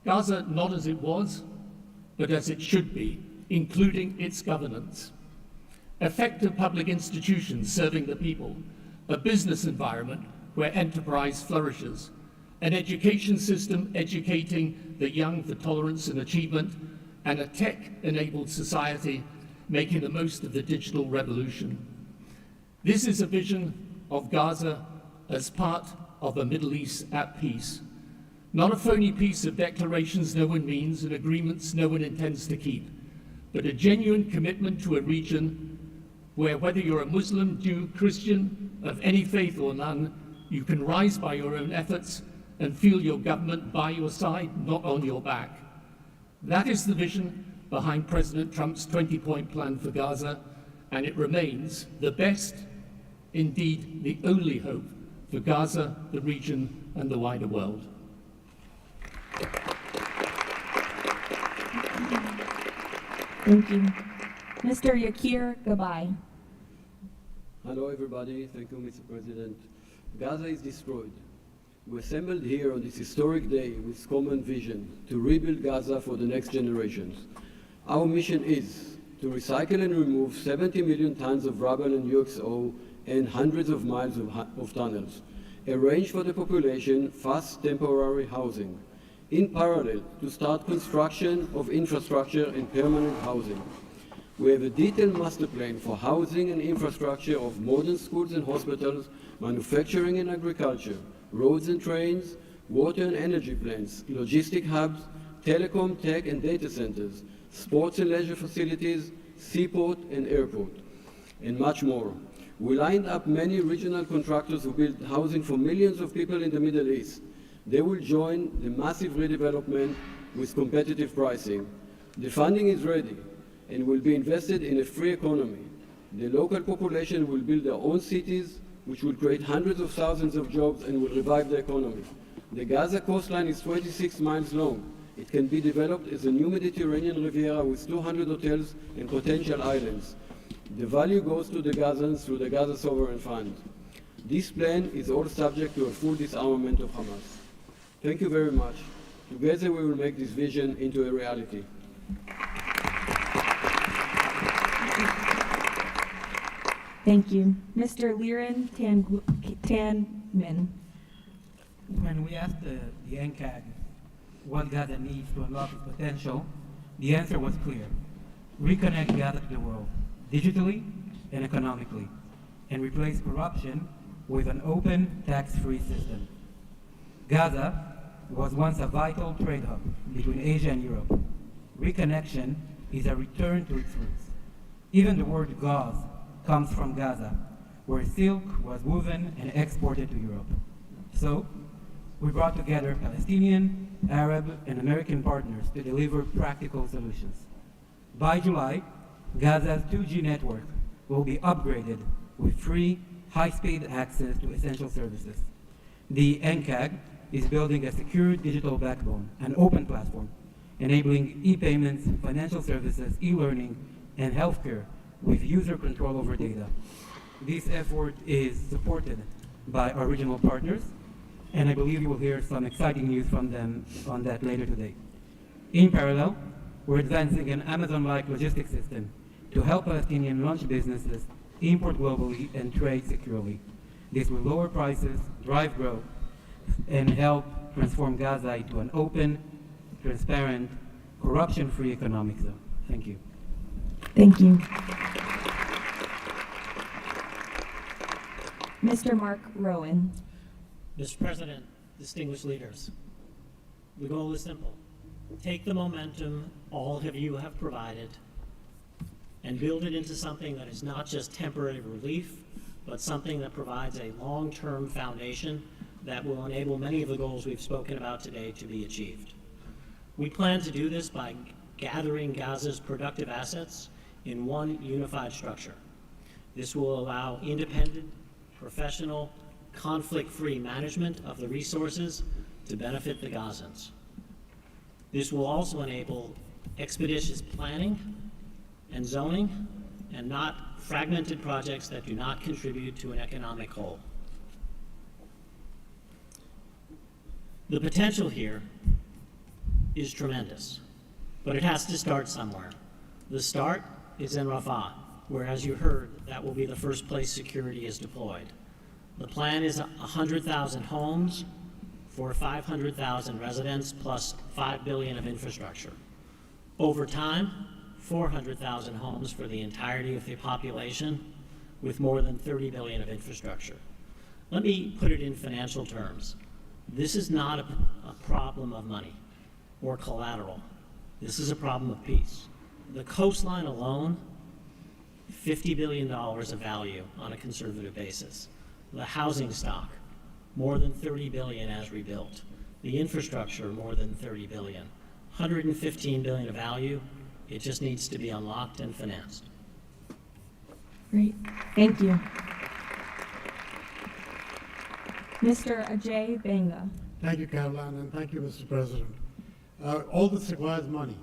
Gaza not as it was, but as it should be, including its governance. Effective public institutions serving the people, a business environment where enterprise flourishes, an education system educating the young for tolerance and achievement, and a tech-enabled society making the most of the digital revolution. This is a vision of Gaza as part of a Middle East at peace. Not a phony piece of declarations no one means and agreements no one intends to keep, but a genuine commitment to a region where, whether you're a Muslim, Jew, Christian, of any faith or none, you can rise by your own efforts and feel your government by your side, not on your back. That is the vision behind President Trump's 20-point plan for Gaza, and it remains the best, indeed the only hope for Gaza, the region, and the wider world. Thank you. Mr. Yakir Gabay. Hello, everybody. Thank you, Mr. President. Gaza is destroyed. We assembled here on this historic day with common vision to rebuild Gaza for the next generations. Our mission is to recycle and remove 70 million tons of rubble and UXO and hundreds of miles of tunnels, arrange for the population fast temporary housing, in parallel to start construction of infrastructure and permanent housing. We have a detailed master plan for housing and infrastructure of modern schools and hospitals, manufacturing and agriculture, roads and trains, water and energy plants, logistic hubs, telecom, tech and data centers, sports and leisure facilities, seaport and airport, and much more. We lined up many regional contractors who build housing for millions of people in the Middle East. They will join the massive redevelopment with competitive pricing. The funding is ready and will be invested in a free economy. The local population will build their own cities, which will create hundreds of thousands of jobs and will revive the economy. The Gaza coastline is 26 miles long. It can be developed as a new Mediterranean Riviera with 200 hotels and potential islands. The value goes to the Gazans through the Gaza Sovereign Fund. This plan is all subject to a full disarmament of Hamas. Thank you very much. Together we will make this vision into a reality. Thank you. Mr. Liren Tanman. When we asked the NCAG what Gaza needs to unlock its potential, the answer was clear. Reconnect Gaza to the world, digitally and economically, and replace corruption with an open, tax-free system. Gaza was once a vital trade hub between Asia and Europe. Reconnection is a return to its roots. Even the word gauze comes from Gaza, where silk was woven and exported to Europe. So, we brought together Palestinian, Arab, and American partners to deliver practical solutions. By July, Gaza's 2G network will be upgraded with free, high-speed access to essential services. The NCAG is building a secure digital backbone, an open platform, enabling e-payments, financial services, e-learning, and healthcare with user control over data. This effort is supported by our regional partners, and I believe you will hear some exciting news from them on that later today. In parallel, we're advancing an Amazon-like logistics system to help Palestinian launch businesses import globally and trade securely. This will lower prices, drive growth, and help transform Gaza into an open, transparent, corruption-free economic zone. Thank you. Thank you. Mr. Mark Rowan. Mr. President, distinguished leaders, the goal is simple. Take the momentum all of you have provided and build it into something that is not just temporary relief, but something that provides a long-term foundation that will enable many of the goals we've spoken about today to be achieved. We plan to do this by gathering Gaza's productive assets in one unified structure. This will allow independent, professional, conflict-free management of the resources to benefit the Gazans. This will also enable expeditious planning and zoning, and not fragmented projects that do not contribute to an economic whole. The potential here is tremendous, but it has to start somewhere. The start is in Rafah, where, as you heard, that will be the first place security is deployed. The plan is 100,000 homes for 500,000 residents plus $5 billion of infrastructure. Over time, 400,000 homes for the entirety of the population with more than $30 billion of infrastructure. Let me put it in financial terms. This is not a problem of money or collateral. This is a problem of peace. The coastline alone, $50 billion of value on a conservative basis. The housing stock, more than $30 billion as rebuilt. The infrastructure, more than $30 billion. $115 billion of value. It just needs to be unlocked and financed. Great. Thank you. Mr. Ajay Banga. Thank you, Caroline, and thank you, Mr. President. All this requires money.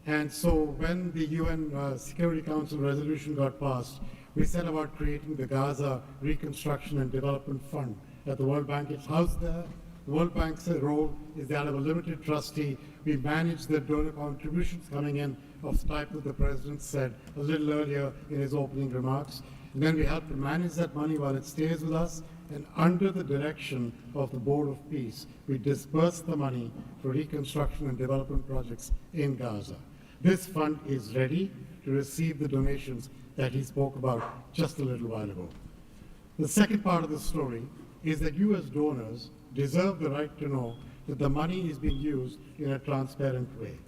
And so when the UN Security Council resolution got passed, we set about creating the Gaza Reconstruction and Development Fund at the World Bank. It's housed there. The World Bank's role is that of a limited trustee. We manage the donor contributions coming in of the type that the President said a little earlier in his opening remarks. And then we help to manage that money while it stays with us. And under the direction of the Board of Peace, we disperse the money for reconstruction and development projects in Gaza. This fund is ready to receive the donations that he spoke about just a little while ago. The second part of the story is that you as donors deserve the right to know that the money is being used in a transparent way.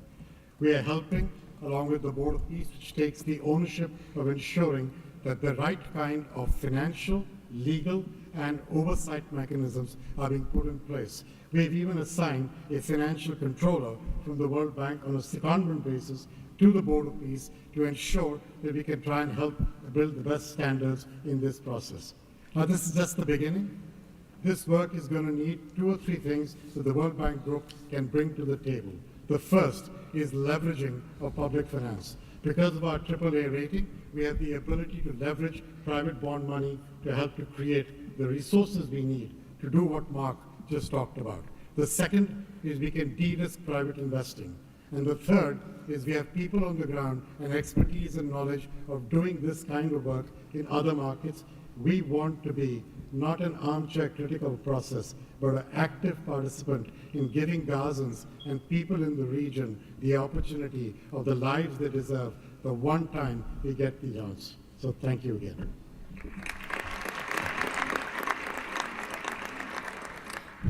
We are helping, along with the Board of Peace, which takes the ownership of ensuring that the right kind of financial, legal, and oversight mechanisms are being put in place. We've even assigned a financial controller from the World Bank on a secondment basis to the Board of Peace to ensure that we can try and help build the best standards in this process. Now, this is just the beginning. This work is going to need 2 or 3 things that the World Bank Group can bring to the table. The first is leveraging of public finance. Because of our AAA rating, we have the ability to leverage private bond money to help to create the resources we need to do what Mark just talked about. The second is we can de-risk private investing. And the third is we have people on the ground and expertise and knowledge of doing this kind of work in other markets. We want to be not an armchair critical process, but an active participant in giving Gazans and people in the region the opportunity of the lives they deserve the one time we get the chance. So thank you again.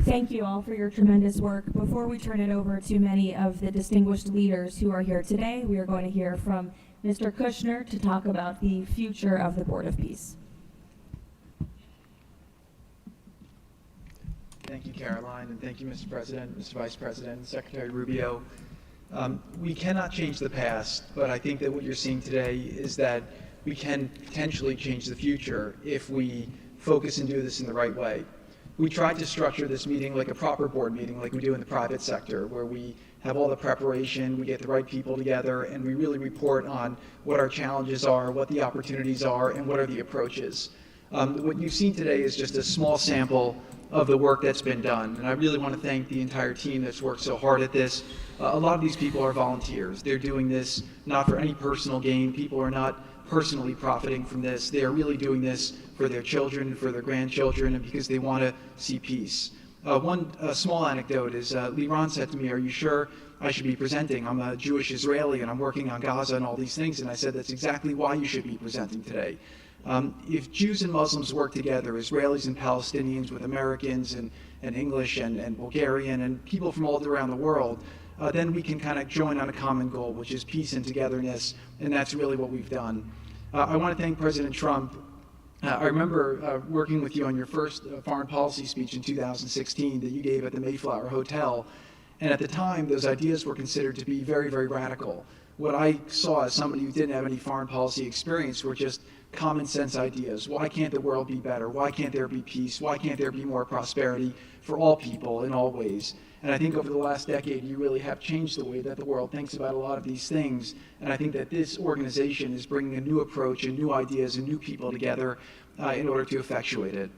Thank you all for your tremendous work. Before we turn it over to many of the distinguished leaders who are here today, we are going to hear from Mr. Kushner to talk about the future of the Board of Peace. Thank you, Caroline, and thank you, Mr. President, Mr. Vice President, Secretary Rubio. We cannot change the past, but I think that what you're seeing today is that we can potentially change the future if we focus and do this in the right way. We tried to structure this meeting like a proper board meeting, like we do in the private sector, where we have all the preparation, we get the right people together, and we really report on what our challenges are, what the opportunities are, and what are the approaches. What you've seen today is just a small sample of the work that's been done, and I really want to thank the entire team that's worked so hard at this. A lot of these people are volunteers. They're doing this not for any personal gain. People are not personally profiting from this. They are really doing this for their children, for their grandchildren, and because they want to see peace. One small anecdote is Liron said to me, "Are you sure I should be presenting? I'm a Jewish Israeli and I'm working on Gaza and all these things." And I said, "That's exactly why you should be presenting today." If Jews and Muslims work together, Israelis and Palestinians with Americans and English and Bulgarian and people from all around the world, then we can kind of join on a common goal, which is peace and togetherness, and that's really what we've done. I want to thank President Trump. I remember working with you on your first foreign policy speech in 2016 that you gave at the Mayflower Hotel, and at the time those ideas were considered to be very, very radical. What I saw as somebody who didn't have any foreign policy experience were just common sense ideas. Why can't the world be better? Why can't there be peace? Why can't there be more prosperity for all people in all ways? And I think over the last decade, you really have changed the way that the world thinks about a lot of these things. And I think that this organization is bringing a new approach and new ideas and new people together in order to effectuate it.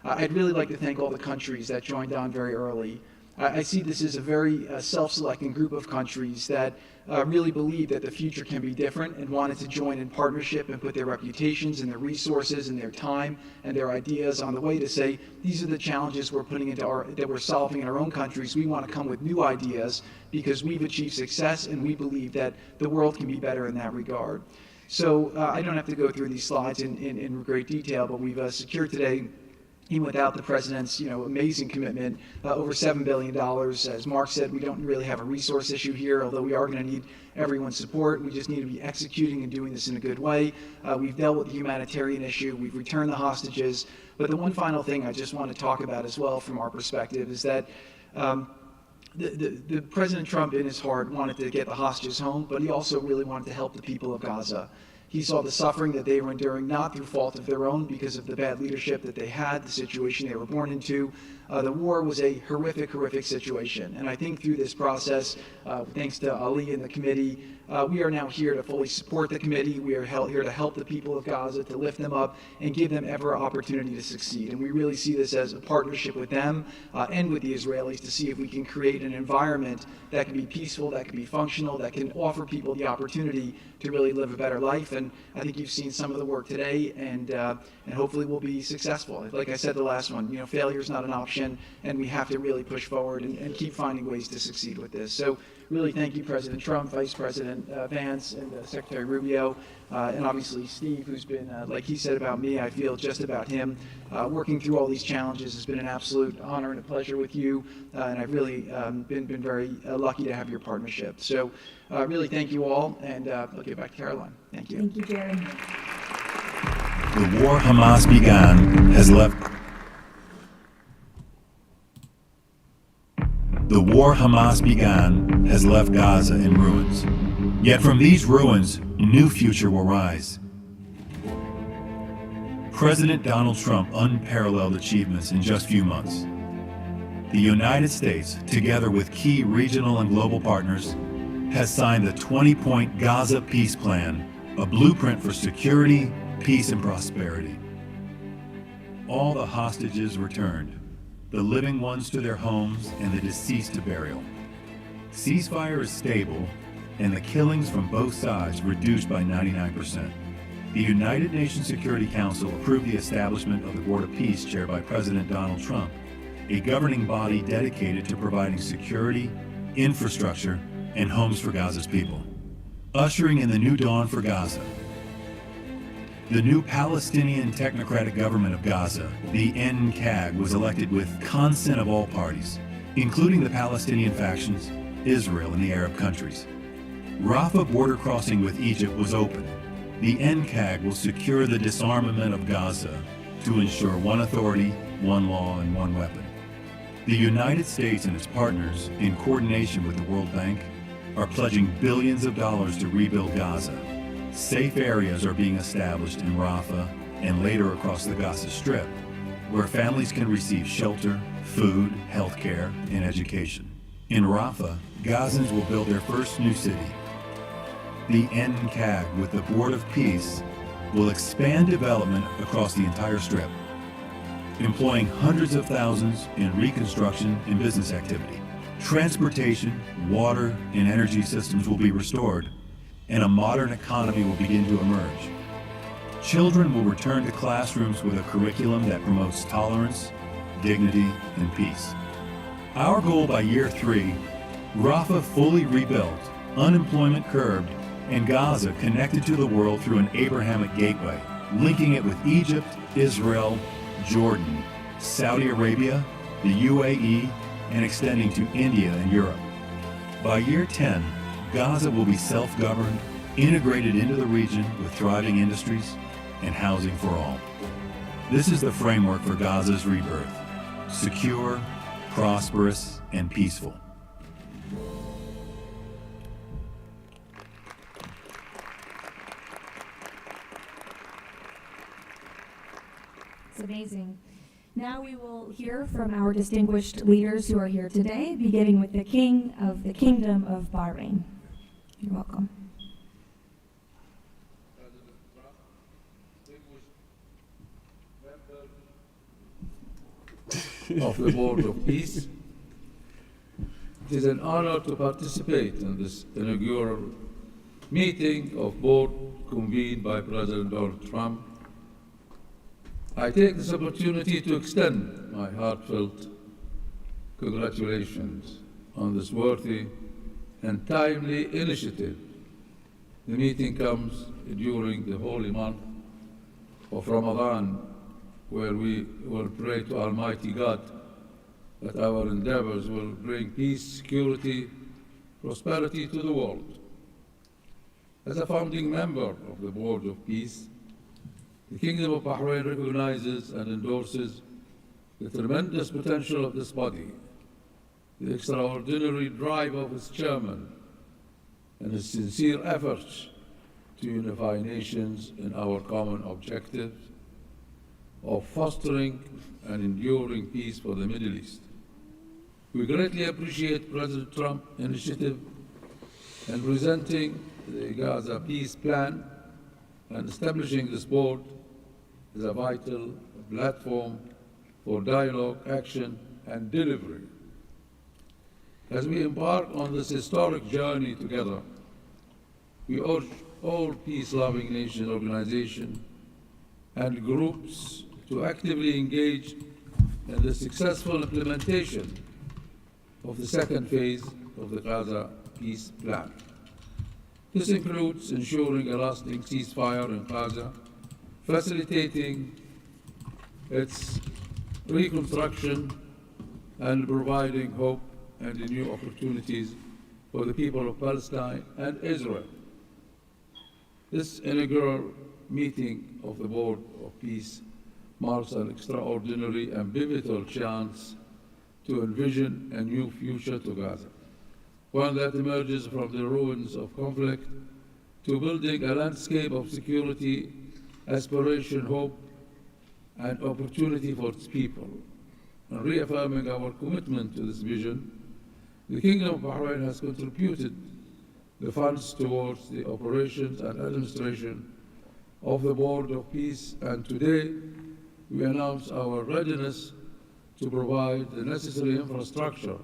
I'd really like to thank all the countries that joined on very early. I see this as a very self-selecting group of countries that really believe that the future can be different and wanted to join in partnership and put their reputations and their resources and their time and their ideas on the way to say, these are the challenges we're putting into that we're solving in our own countries. We want to come with new ideas because we've achieved success and we believe that the world can be better in that regard. So I don't have to go through these slides in great detail, but we've secured today, even without the president's amazing commitment, over $7 billion. As Mark said, we don't really have a resource issue here, although we are going to need everyone's support. We just need to be executing and doing this in a good way. We've dealt with the humanitarian issue. We've returned the hostages. But the one final thing I just want to talk about as well from our perspective is that the President Trump in his heart wanted to get the hostages home, but he also really wanted to help the people of Gaza. He saw the suffering that they were enduring, not through fault of their own, because of the bad leadership that they had, the situation they were born into. The war was a horrific, horrific situation. And I think through this process, thanks to Ali and the committee, we are now here to fully support the committee. We are here to help the people of Gaza, to lift them up and give them every opportunity to succeed. And we really see this as a partnership with them and with the Israelis to see if we can create an environment that can be peaceful, that can be functional, that can offer people the opportunity to really live a better life. And I think you've seen some of the work today, and hopefully we'll be successful. Like I said, the last one, failure is not an option, and we have to really push forward and keep finding ways to succeed with this. So really thank you, President Trump, Vice President Vance, and Secretary Rubio, and obviously Steve, who's been, like he said about me, I feel just about him. Working through all these challenges has been an absolute honor and a pleasure with you, and I've really been very lucky to have your partnership. So really thank you all, and I'll get back to Caroline. Thank you. Thank you, Jerry. The war Hamas began has left. The war Hamas began has left Gaza in ruins. Yet from these ruins, a new future will rise. President Donald Trump's unparalleled achievements in just a few months. The United States, together with key regional and global partners, has signed the 20-point Gaza Peace Plan, a blueprint for security, peace, and prosperity. All the hostages returned, the living ones to their homes and the deceased to burial. Ceasefire is stable, and the killings from both sides reduced by 99%. The United Nations Security Council approved the establishment of the Board of Peace chaired by President Donald Trump, a governing body dedicated to providing security, infrastructure, and homes for Gaza's people, ushering in the new dawn for Gaza. The new Palestinian Technocratic Government of Gaza, the NCAG, was elected with consent of all parties, including the Palestinian factions, Israel, and the Arab countries. Rafah border crossing with Egypt was open. The NCAG will secure the disarmament of Gaza to ensure one authority, one law, and one weapon. The United States and its partners, in coordination with the World Bank, are pledging billions of dollars to rebuild Gaza. Safe areas are being established in Rafah and later across the Gaza Strip, where families can receive shelter, food, health care, and education. In Rafah, Gazans will build their first new city. The NCAG, with the Board of Peace, will expand development across the entire Strip, employing hundreds of thousands in reconstruction and business activity. Transportation, water, and energy systems will be restored, and a modern economy will begin to emerge. Children will return to classrooms with a curriculum that promotes tolerance, dignity, and peace. Our goal by year 3, Rafah fully rebuilt, unemployment curbed, and Gaza connected to the world through an Abrahamic gateway, linking it with Egypt, Israel, Jordan, Saudi Arabia, the UAE, and extending to India and Europe. By year 10, Gaza will be self-governed, integrated into the region with thriving industries and housing for all. This is the framework for Gaza's rebirth: secure, prosperous, and peaceful. It's amazing. Now we will hear from our distinguished leaders who are here today, beginning with the King of the Kingdom of Bahrain. You're welcome. Of the Board of Peace. It is an honor to participate in this inaugural meeting of board convened by President Donald Trump. I take this opportunity to extend my heartfelt congratulations on this worthy and timely initiative. The meeting comes during the holy month of Ramadan, where we will pray to Almighty God that our endeavors will bring peace, security, prosperity to the world. As a founding member of the Board of Peace, the Kingdom of Bahrain recognizes and endorses the tremendous potential of this body, the extraordinary drive of its chairman, and his sincere efforts to unify nations in our common objective of fostering and enduring peace for the Middle East. We greatly appreciate President Trump's initiative in presenting the Gaza Peace Plan and establishing this board is a vital platform for dialogue, action, and delivery. As we embark on this historic journey together, we urge all peace-loving nation organizations and groups to actively engage in the successful implementation of the second phase of the Gaza Peace Plan. This includes ensuring a lasting ceasefire in Gaza, facilitating its reconstruction, and providing hope and new opportunities for the people of Palestine and Israel. This inaugural meeting of the Board of Peace marks an extraordinary and pivotal chance to envision a new future to Gaza, one that emerges from the ruins of conflict to building a landscape of security, aspiration, hope, and opportunity for its people. And reaffirming our commitment to this vision, the Kingdom of Bahrain has contributed the funds towards the operations and administration of the Board of Peace, and today we announce our readiness to provide the necessary infrastructure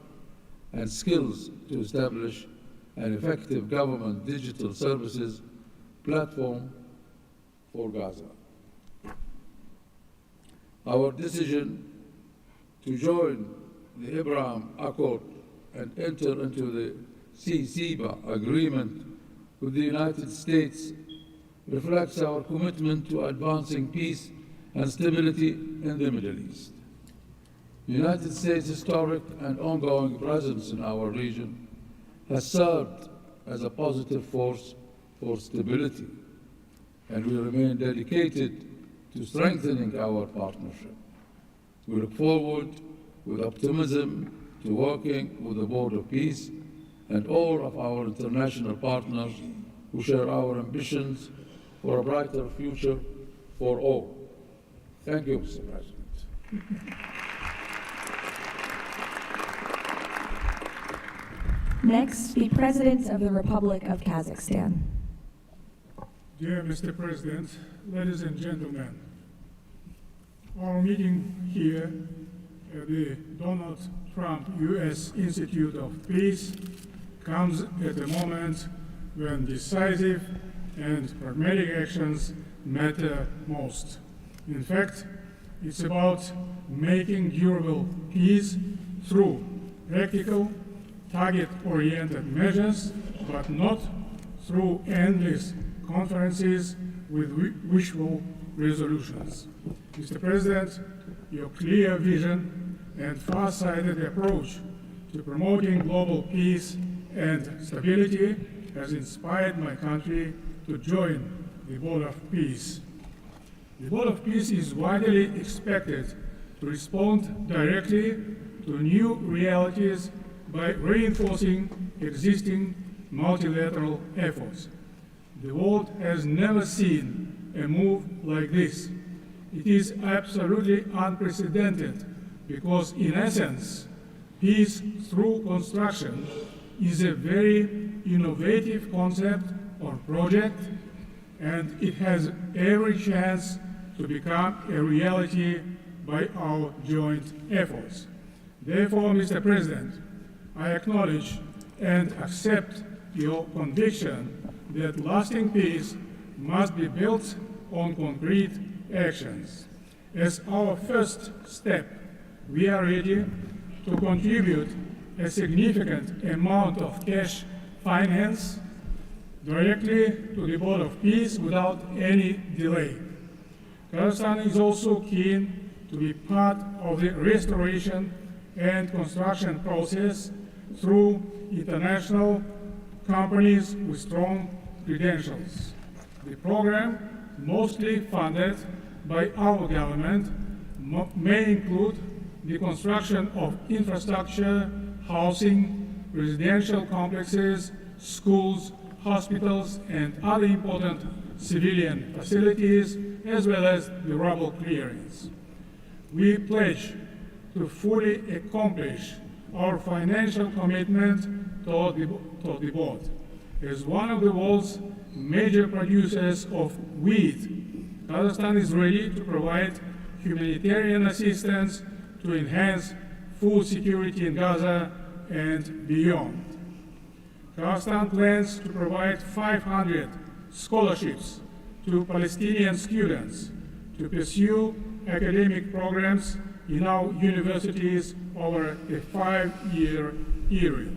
and skills to establish an effective government digital services platform for Gaza. Our decision to join the Abraham Accord and enter into the CECIBA agreement with the United States reflects our commitment to advancing peace and stability in the Middle East. The United States' historic and ongoing presence in our region has served as a positive force for stability, and we remain dedicated to strengthening our partnership. We look forward with optimism to working with the Board of Peace and all of our international partners who share our ambitions for a brighter future for all. Thank you, Mr. President. Next, the President of the Republic of Kazakhstan. Dear Mr. President, ladies and gentlemen, our meeting here at the Donald Trump U.S. Institute of Peace comes at a moment when decisive and pragmatic actions matter most. In fact, it's about making durable peace through practical, target-oriented measures, but not through endless conferences with wishful resolutions. Mr. President, your clear vision and far-sighted approach to promoting global peace and stability has inspired my country to join the Board of Peace. The Board of Peace is widely expected to respond directly to new realities by reinforcing existing multilateral efforts. The world has never seen a move like this. It is absolutely unprecedented because, in essence, peace through construction is a very innovative concept or project, and it has every chance to become a reality by our joint efforts. Therefore, Mr. President, I acknowledge and accept your conviction that lasting peace must be built on concrete actions. As our first step, we are ready to contribute a significant amount of cash finance directly to the Board of Peace without any delay. Kazakhstan is also keen to be part of the restoration and construction process through international companies with strong credentials. The program, mostly funded by our government, may include the construction of infrastructure, housing, residential complexes, schools, hospitals, and other important civilian facilities, as well as the rubble clearance. We pledge to fully accomplish our financial commitment toward the board. As one of the world's major producers of wheat, Kazakhstan is ready to provide humanitarian assistance to enhance food security in Gaza and beyond. Kazakhstan plans to provide 500 scholarships to Palestinian students to pursue academic programs in our universities over a 5-year period.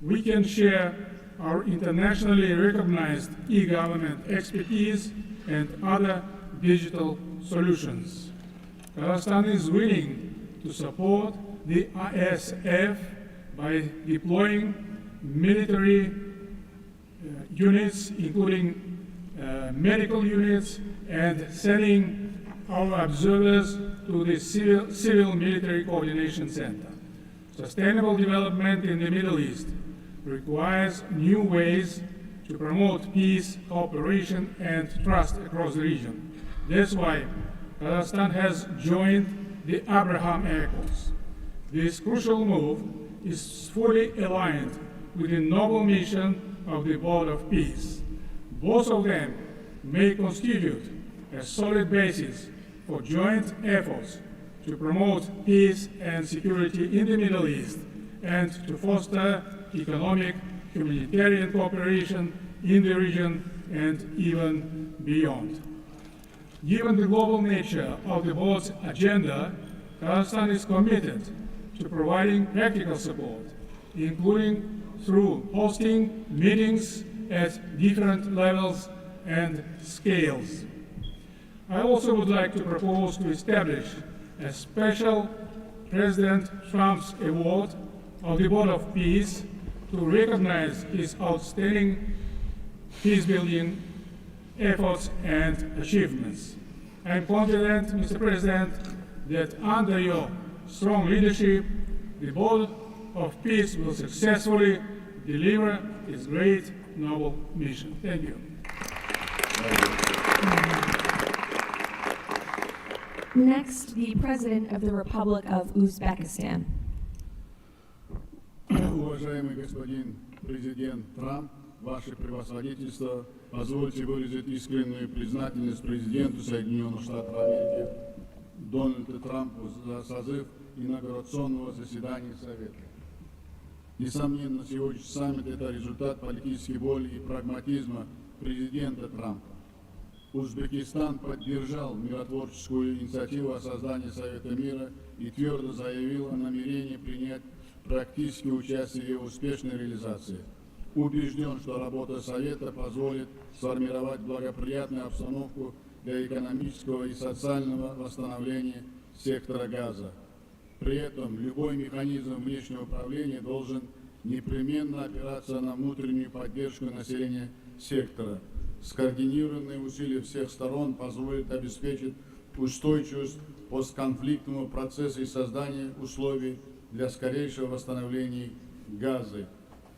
We can share our internationally recognized e-government expertise and other digital solutions. Kazakhstan is willing to support the ISF by deploying military units, including medical units, and sending our observers to the Civil Military Coordination Center. Sustainable development in the Middle East requires new ways to promote peace, cooperation, and trust across the region. That's why Kazakhstan has joined the Abraham Accords. This crucial move is fully aligned with the noble mission of the Board of Peace. Both of them may constitute a solid basis for joint efforts to promote peace and security in the Middle East and to foster economic, humanitarian cooperation in the region and even beyond. Given the global nature of the board's agenda, Kazakhstan is committed to providing practical support, including through hosting meetings at different levels and scales. I also would like to propose to establish a special President Trump's Award of the Board of Peace to recognize his outstanding peace-building efforts and achievements. I am confident, Mr. President, that under your strong leadership, the Board of Peace will successfully deliver its great noble mission. Thank you. Next, the President of the Republic of Uzbekistan. Уважаемый господин президент Трамп, ваше превосходительство, позвольте выразить искреннюю признательность президенту Соединенных Штатов Америки Дональду Трампу за созыв инаугурационного заседания Совета. Несомненно, сегодняшний саммит – это результат политической воли и прагматизма президента Трампа. Узбекистан поддержал миротворческую инициативу о создании Совета мира и твердо заявил о намерении принять практическое участие в его успешной реализации. Убежден, что работа Совета позволит сформировать благоприятную обстановку для экономического и социального восстановления сектора Газа. При этом любой механизм внешнего управления должен непременно опираться на внутреннюю поддержку населения сектора. Скоординированные усилия всех сторон позволят обеспечить устойчивость постконфликтного процесса и создание условий для скорейшего восстановления Газы.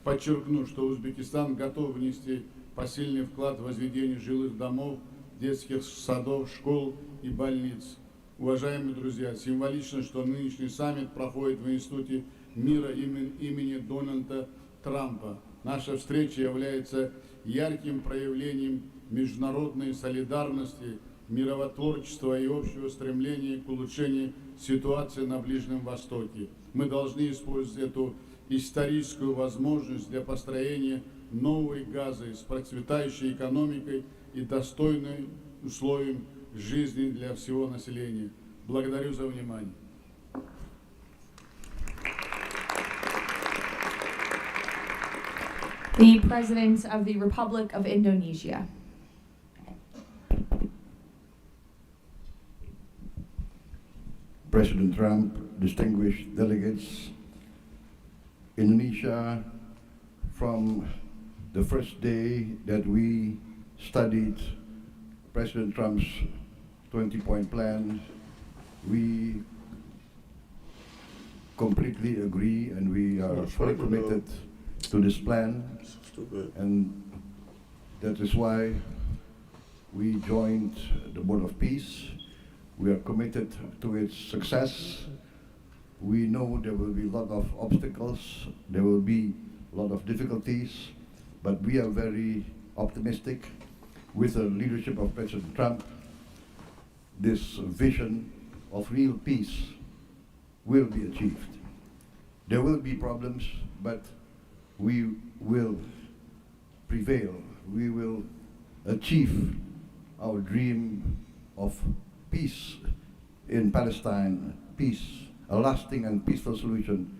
Подчеркну, что Узбекистан готов внести посильный вклад в возведение жилых домов, детских садов, школ и больниц. Уважаемые друзья, символично, что нынешний саммит проходит в Институте мира имени Дональда Трампа. Наша встреча является ярким проявлением международной солидарности, миротворчества и общего стремления к улучшению ситуации на Ближнем Востоке. Мы должны использовать эту историческую возможность для построения новой Газы с процветающей экономикой и достойным условием жизни для всего населения. Благодарю за внимание. The President of the Republic of Indonesia. President Trump, distinguished delegates, Indonesia, from the first day that we studied President Trump's 20-point plan, we completely agree and we are fully committed to this plan, and that is why we joined the Board of Peace. We are committed to its success. We know there will be a lot of obstacles, there will be a lot of difficulties, but we are very optimistic with the leadership of President Trump. This vision of real peace will be achieved. There will be problems, but we will prevail. We will achieve our dream of peace in Palestine, peace, a lasting and peaceful solution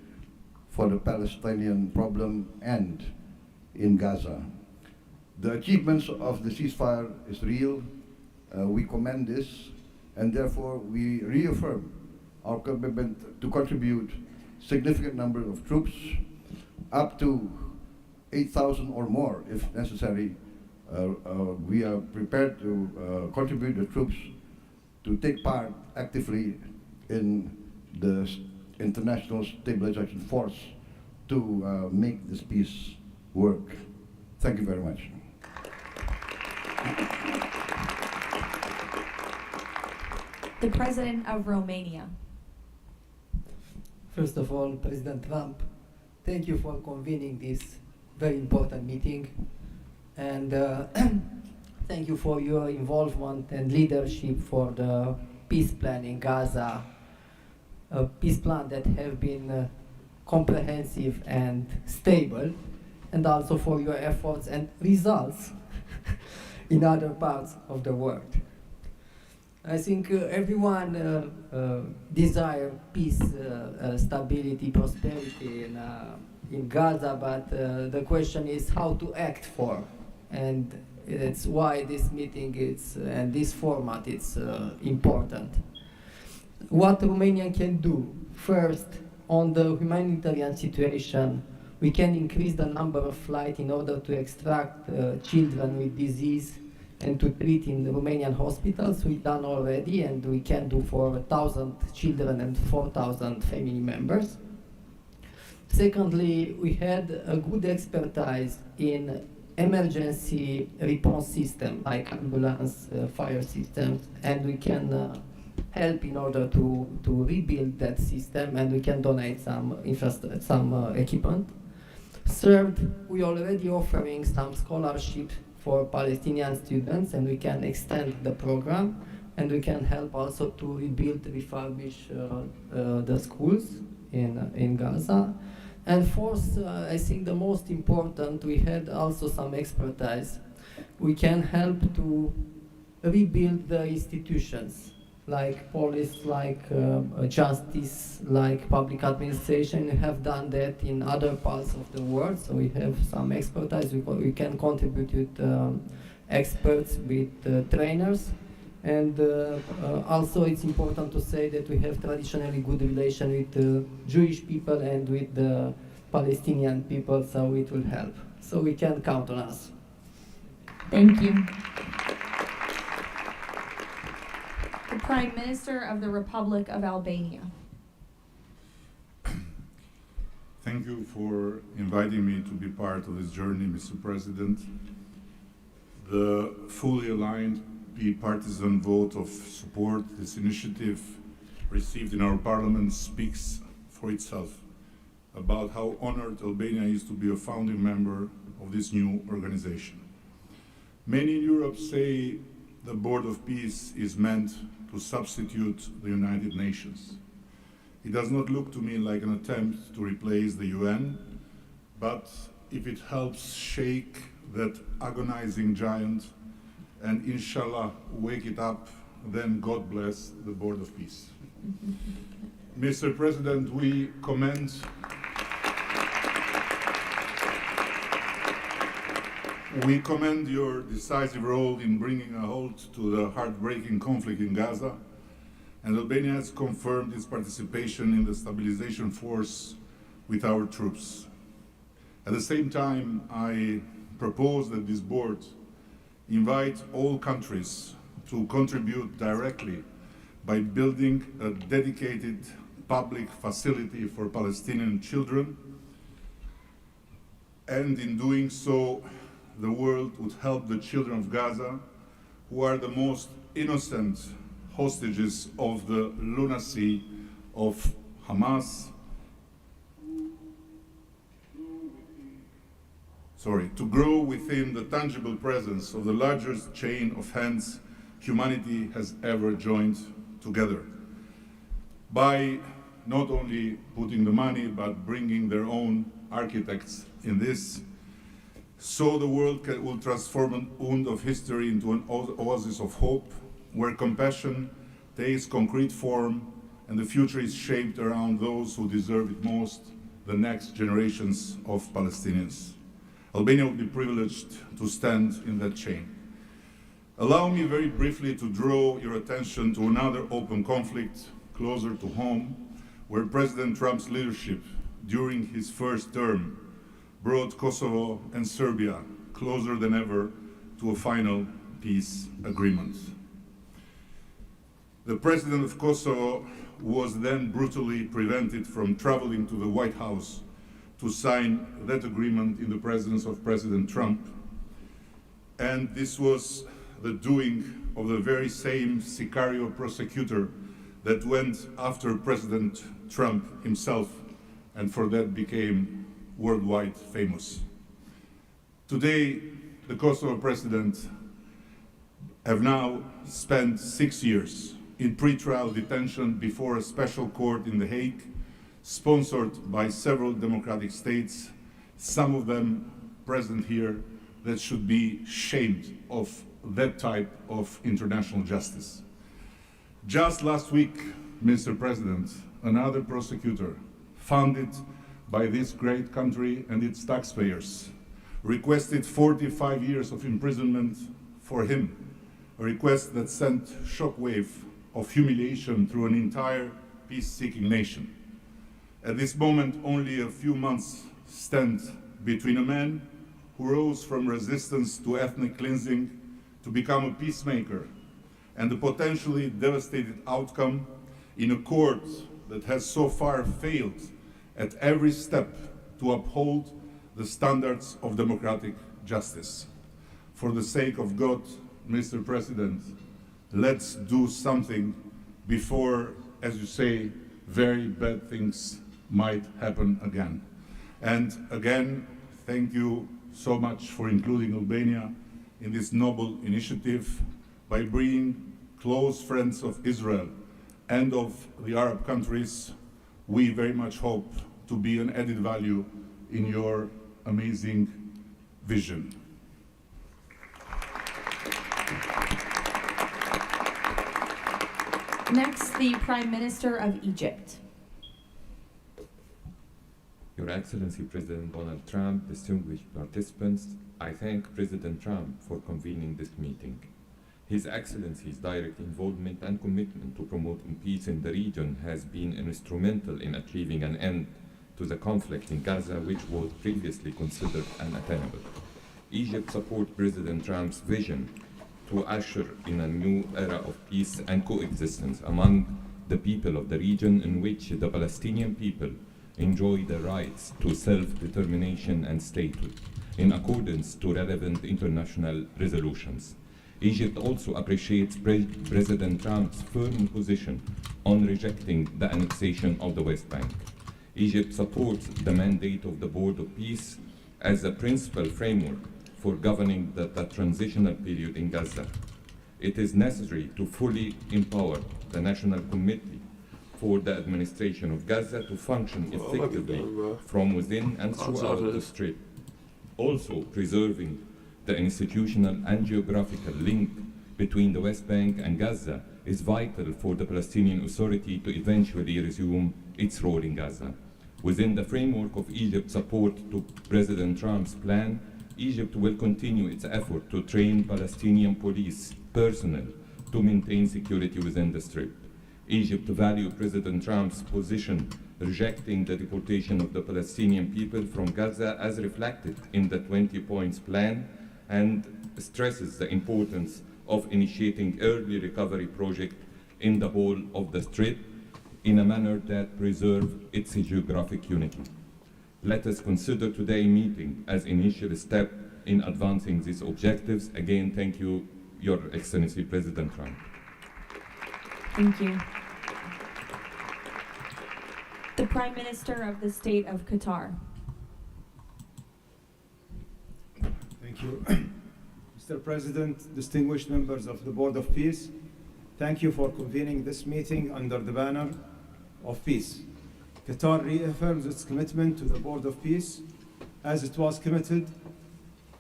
for the Palestinian problem and in Gaza. The achievements of the ceasefire is real. We commend this, and therefore we reaffirm our commitment to contribute significant number of troops, up to 8,000 or more if necessary. We are prepared to contribute the troops to take part actively in the international stabilization force to make this peace work. Thank you very much. The President of Romania. First of all, President Trump, thank you for convening this very important meeting, and thank you for your involvement and leadership for the peace plan in Gaza, a peace plan that has been comprehensive and stable, and also for your efforts and results in other parts of the world. I think everyone desires peace, stability, prosperity in Gaza, but the question is how to act for. And That's why this meeting is, and this format is important. What Romania can do, first, on the humanitarian situation, we can increase the number of flights in order to extract children with disease and to treat in the Romanian hospitals. We've done already, and we can do for 1,000 children and 4,000 family members. Secondly, we had a good expertise in emergency response system like ambulance, fire systems, and we can help in order to rebuild that system, and we can donate some equipment. Third, we already offering some scholarship for Palestinian students, and we can extend the program, and we can help also to rebuild, refurbish the schools in Gaza. And fourth, I think the most important, we had also some expertise. We can help to rebuild the institutions, like police, like justice, like public administration. We have done that in other parts of the world, so we have some expertise. We can contribute with experts, with trainers. And also it's important to say that we have traditionally good relation with the Jewish people and with the Palestinian people, so it will help. So we can count on us. Thank you. The Prime Minister of the Republic of Albania. Thank you for inviting me to be part of this journey, Mr. President. The fully aligned bipartisan vote of support this initiative received in our parliament speaks for itself about how honored Albania is to be a founding member of this new organization. Many in Europe say the Board of Peace is meant to substitute the United Nations. It does not look to me like an attempt to replace the UN, but if it helps shake that agonizing giant and inshallah wake it up, then God bless the Board of Peace. Mr. President, we commend your decisive role in bringing a halt to the heartbreaking conflict in Gaza, and Albania has confirmed its participation in the stabilization force with our troops. At the same time, I propose that this board invite all countries to contribute directly by building a dedicated public facility for Palestinian children, and in doing so, the world would help the children of Gaza, who are the most innocent hostages of the lunacy of Hamas, to grow within the tangible presence of the largest chain of hands humanity has ever joined together. By not only putting the money, but bringing their own architects in this, so the world will transform an wound of history into an oasis of hope, where compassion takes concrete form and the future is shaped around those who deserve it most, the next generations of Palestinians. Albania will be privileged to stand in that chain. Allow me very briefly to draw your attention to another open conflict closer to home, where President Trump's leadership during his first term brought Kosovo and Serbia closer than ever to a final peace agreement. The president of Kosovo was then brutally prevented from traveling to the White House to sign that agreement in the presence of President Trump. And this was the doing of the very same Sicario prosecutor that went after President Trump himself, and for that became worldwide famous. Today, the Kosovo president have now spent 6 years in pretrial detention before a special court in The Hague, sponsored by several democratic states, some of them present here, that should be shamed of that type of international justice. Just last week, Mr. President, another prosecutor, funded by this great country and its taxpayers, requested 45 years of imprisonment for him, a request that sent shockwave of humiliation through an entire peace-seeking nation. At this moment, only a few months stand between a man who rose from resistance to ethnic cleansing to become a peacemaker and the potentially devastating outcome in a court that has so far failed at every step to uphold the standards of democratic justice. For the sake of God, Mr. President, let's do something before, as you say, very bad things might happen again. And again, thank you so much for including Albania in this noble initiative by bringing close friends of Israel and of the Arab countries. We very much hope to be an added value in your amazing vision. Next, the Prime Minister of Egypt. Your Excellency President Donald Trump, distinguished participants, I thank President Trump for convening this meeting. His Excellency's direct involvement and commitment to promoting peace in the region has been instrumental in achieving an end to the conflict in Gaza, which was previously considered unattainable. Egypt supports President Trump's vision to usher in a new era of peace and coexistence among the people of the region, in which the Palestinian people enjoy the rights to self-determination and statehood, in accordance to relevant international resolutions. Egypt also appreciates President Trump's firm position on rejecting the annexation of the West Bank. Egypt supports the mandate of the Board of Peace as a principal framework for governing the transitional period in Gaza. It is necessary to fully empower the National Committee for the administration of Gaza to function effectively from within and throughout the Strip. Also, preserving the institutional and geographical link between the West Bank and Gaza is vital for the Palestinian Authority to eventually resume its role in Gaza. Within the framework of Egypt's support to President Trump's plan, Egypt will continue its effort to train Palestinian police personnel to maintain security within the Strip. Egypt values President Trump's position rejecting the deportation of the Palestinian people from Gaza as reflected in the 20 points plan, and stresses the importance of initiating early recovery projects in the whole of the Strip in a manner that preserves its geographic unity. Let us consider today's meeting as initial step in advancing these objectives. Again, thank you, Your Excellency President Trump. Thank you. The Prime Minister of the State of Qatar. Thank you. Mr. President, distinguished members of the Board of Peace, thank you for convening this meeting under the banner of peace. Qatar reaffirms its commitment to the Board of Peace as it was committed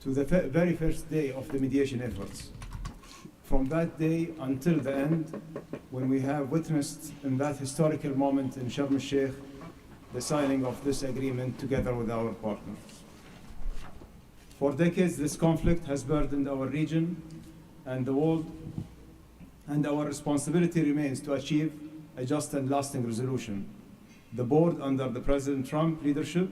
to the very first day of the mediation efforts. From that day until the end, when we have witnessed in that historical moment in Sharm el-Sheikh the signing of this agreement together with our partners. For decades, this conflict has burdened our region and the world, and our responsibility remains to achieve a just and lasting resolution. The board, under the President Trump leadership,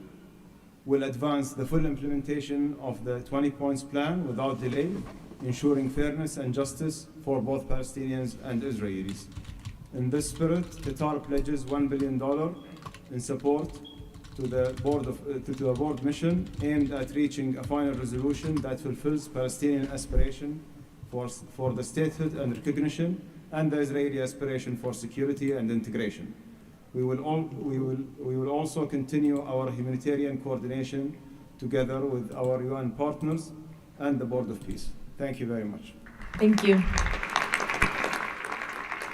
will advance the full implementation of the 20 points plan without delay, ensuring fairness and justice for both Palestinians and Israelis. In this spirit, Qatar pledges $1 billion in support to the board mission aimed at reaching a final resolution that fulfills Palestinian aspiration for the statehood and recognition, and the Israeli aspiration for security and integration. We will also continue our humanitarian coordination together with our UN partners and the Board of Peace. Thank you very much. Thank you.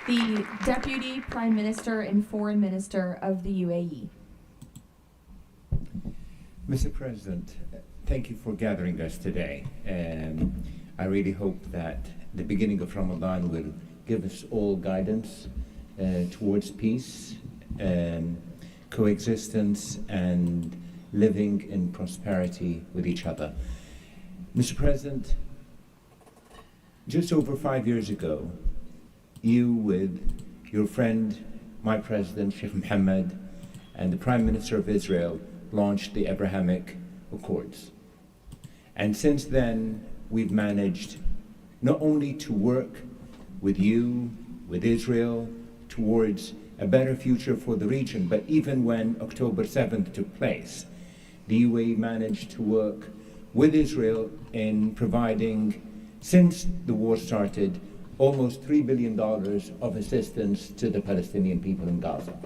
The Deputy Prime Minister and Foreign Minister of the UAE. Mr. President, thank you for gathering us today. I really hope that the beginning of Ramadan will give us all guidance towards peace, coexistence, and living in prosperity with each other. Mr. President, just over 5 years ago, you with your friend, my president, Sheikh Mohammed, and the Prime Minister of Israel launched the Abrahamic Accords. And since then, we've managed not only to work with you, with Israel, towards a better future for the region, but even when October 7th took place, the UAE managed to work with Israel in providing, since the war started, almost $3 billion of assistance to the Palestinian people in Gaza.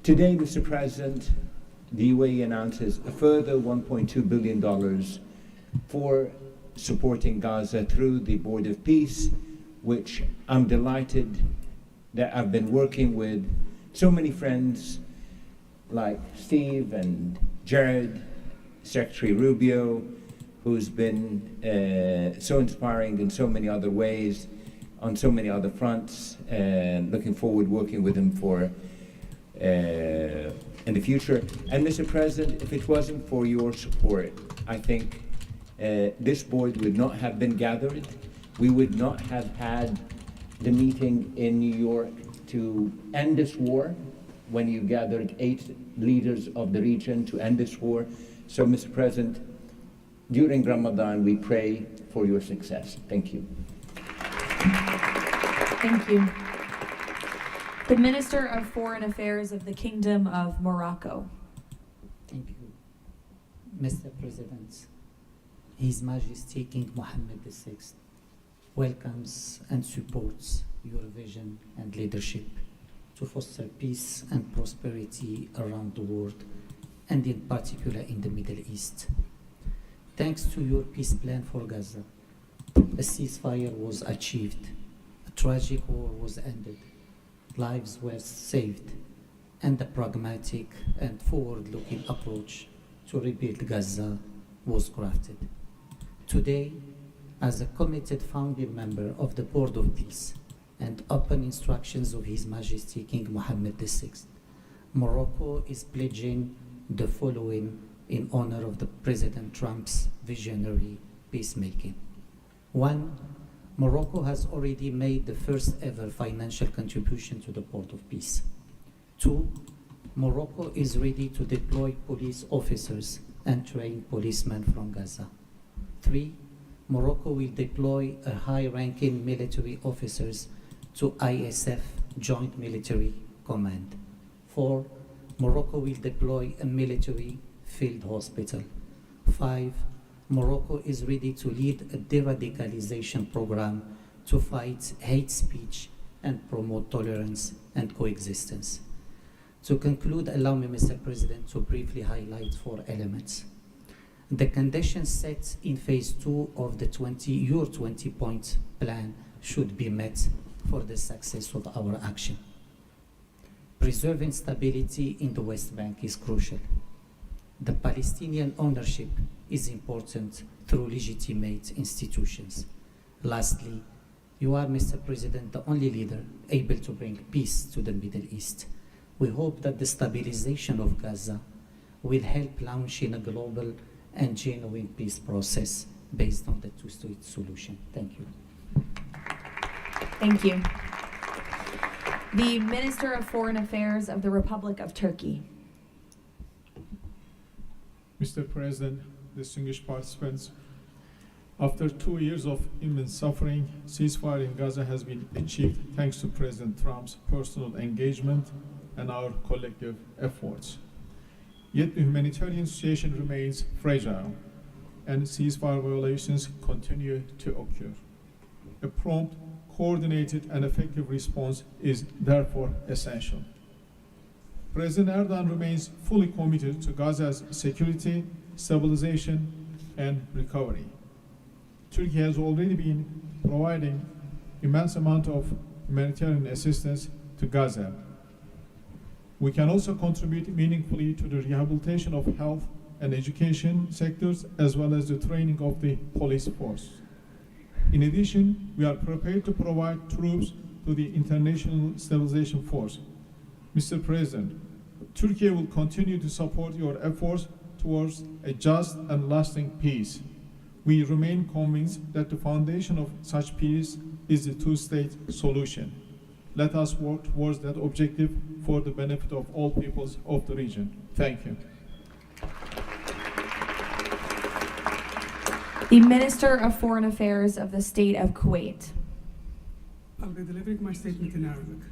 Today, Mr. President, the UAE announces a further $1.2 billion for supporting Gaza through the Board of Peace, which I'm delighted that I've been working with so many friends like Steve and Jared, Secretary Rubio, who's been so inspiring in so many other ways, on so many other fronts, and looking forward working with him for in the future. And Mr. President, if it wasn't for your support, I think this board would not have been gathered. We would not have had the meeting in New York to end this war, when you gathered 8 leaders of the region to end this war. So, Mr. President, during Ramadan, we pray for your success. Thank you. Thank you. The Minister of Foreign Affairs of the Kingdom of Morocco. Thank you. Mr. President, His Majesty King Mohammed VI welcomes and supports your vision and leadership to foster peace and prosperity around the world, and in particular in the Middle East. Thanks to your peace plan for Gaza, a ceasefire was achieved, a tragic war was ended, lives were saved, and a pragmatic and forward-looking approach to rebuild Gaza was crafted. Today, as a committed founding member of the Board of Peace and upon instructions of His Majesty King Mohammed VI, Morocco is pledging the following in honor of the President Trump's visionary peacemaking. 1. Morocco has already made the first ever financial contribution to the Board of Peace. 2. Morocco is ready to deploy police officers and train policemen from Gaza. 3. Morocco will deploy a high-ranking military officers to ISF Joint Military Command. 4. Morocco will deploy a military field hospital. 5. Morocco is ready to lead a de-radicalization program to fight hate speech and promote tolerance and coexistence. To conclude, allow me, Mr. President, to briefly highlight 4 elements. The conditions set in phase 2 of the your 20-point plan should be met for the success of our action. Preserving stability in the West Bank is crucial. The Palestinian ownership is important through legitimate institutions. Lastly, you are, Mr. President, the only leader able to bring peace to the Middle East. We hope that the stabilization of Gaza will help launching a global and genuine peace process based on the two-state solution. Thank you. Thank you. The Minister of Foreign Affairs of the Republic of Turkey. Mr. President, distinguished participants, after 2 years of immense suffering, ceasefire in Gaza has been achieved thanks to President Trump's personal engagement and our collective efforts. Yet the humanitarian situation remains fragile, and ceasefire violations continue to occur. A prompt, coordinated, and effective response is therefore essential. President Erdogan remains fully committed to Gaza's security, stabilization, and recovery. Turkey has already been providing immense amount of humanitarian assistance to Gaza. We can also contribute meaningfully to the rehabilitation of health and education sectors, as well as the training of the police force. In addition, we are prepared to provide troops to the International Stabilization Force. Mr. President, Turkey will continue to support your efforts towards a just and lasting peace. We remain convinced that the foundation of such peace is the two-state solution. Let us work towards that objective for the benefit of all peoples of the region. Thank you. The Minister of Foreign Affairs of the State of Kuwait. I'll be delivering my statement in Arabic.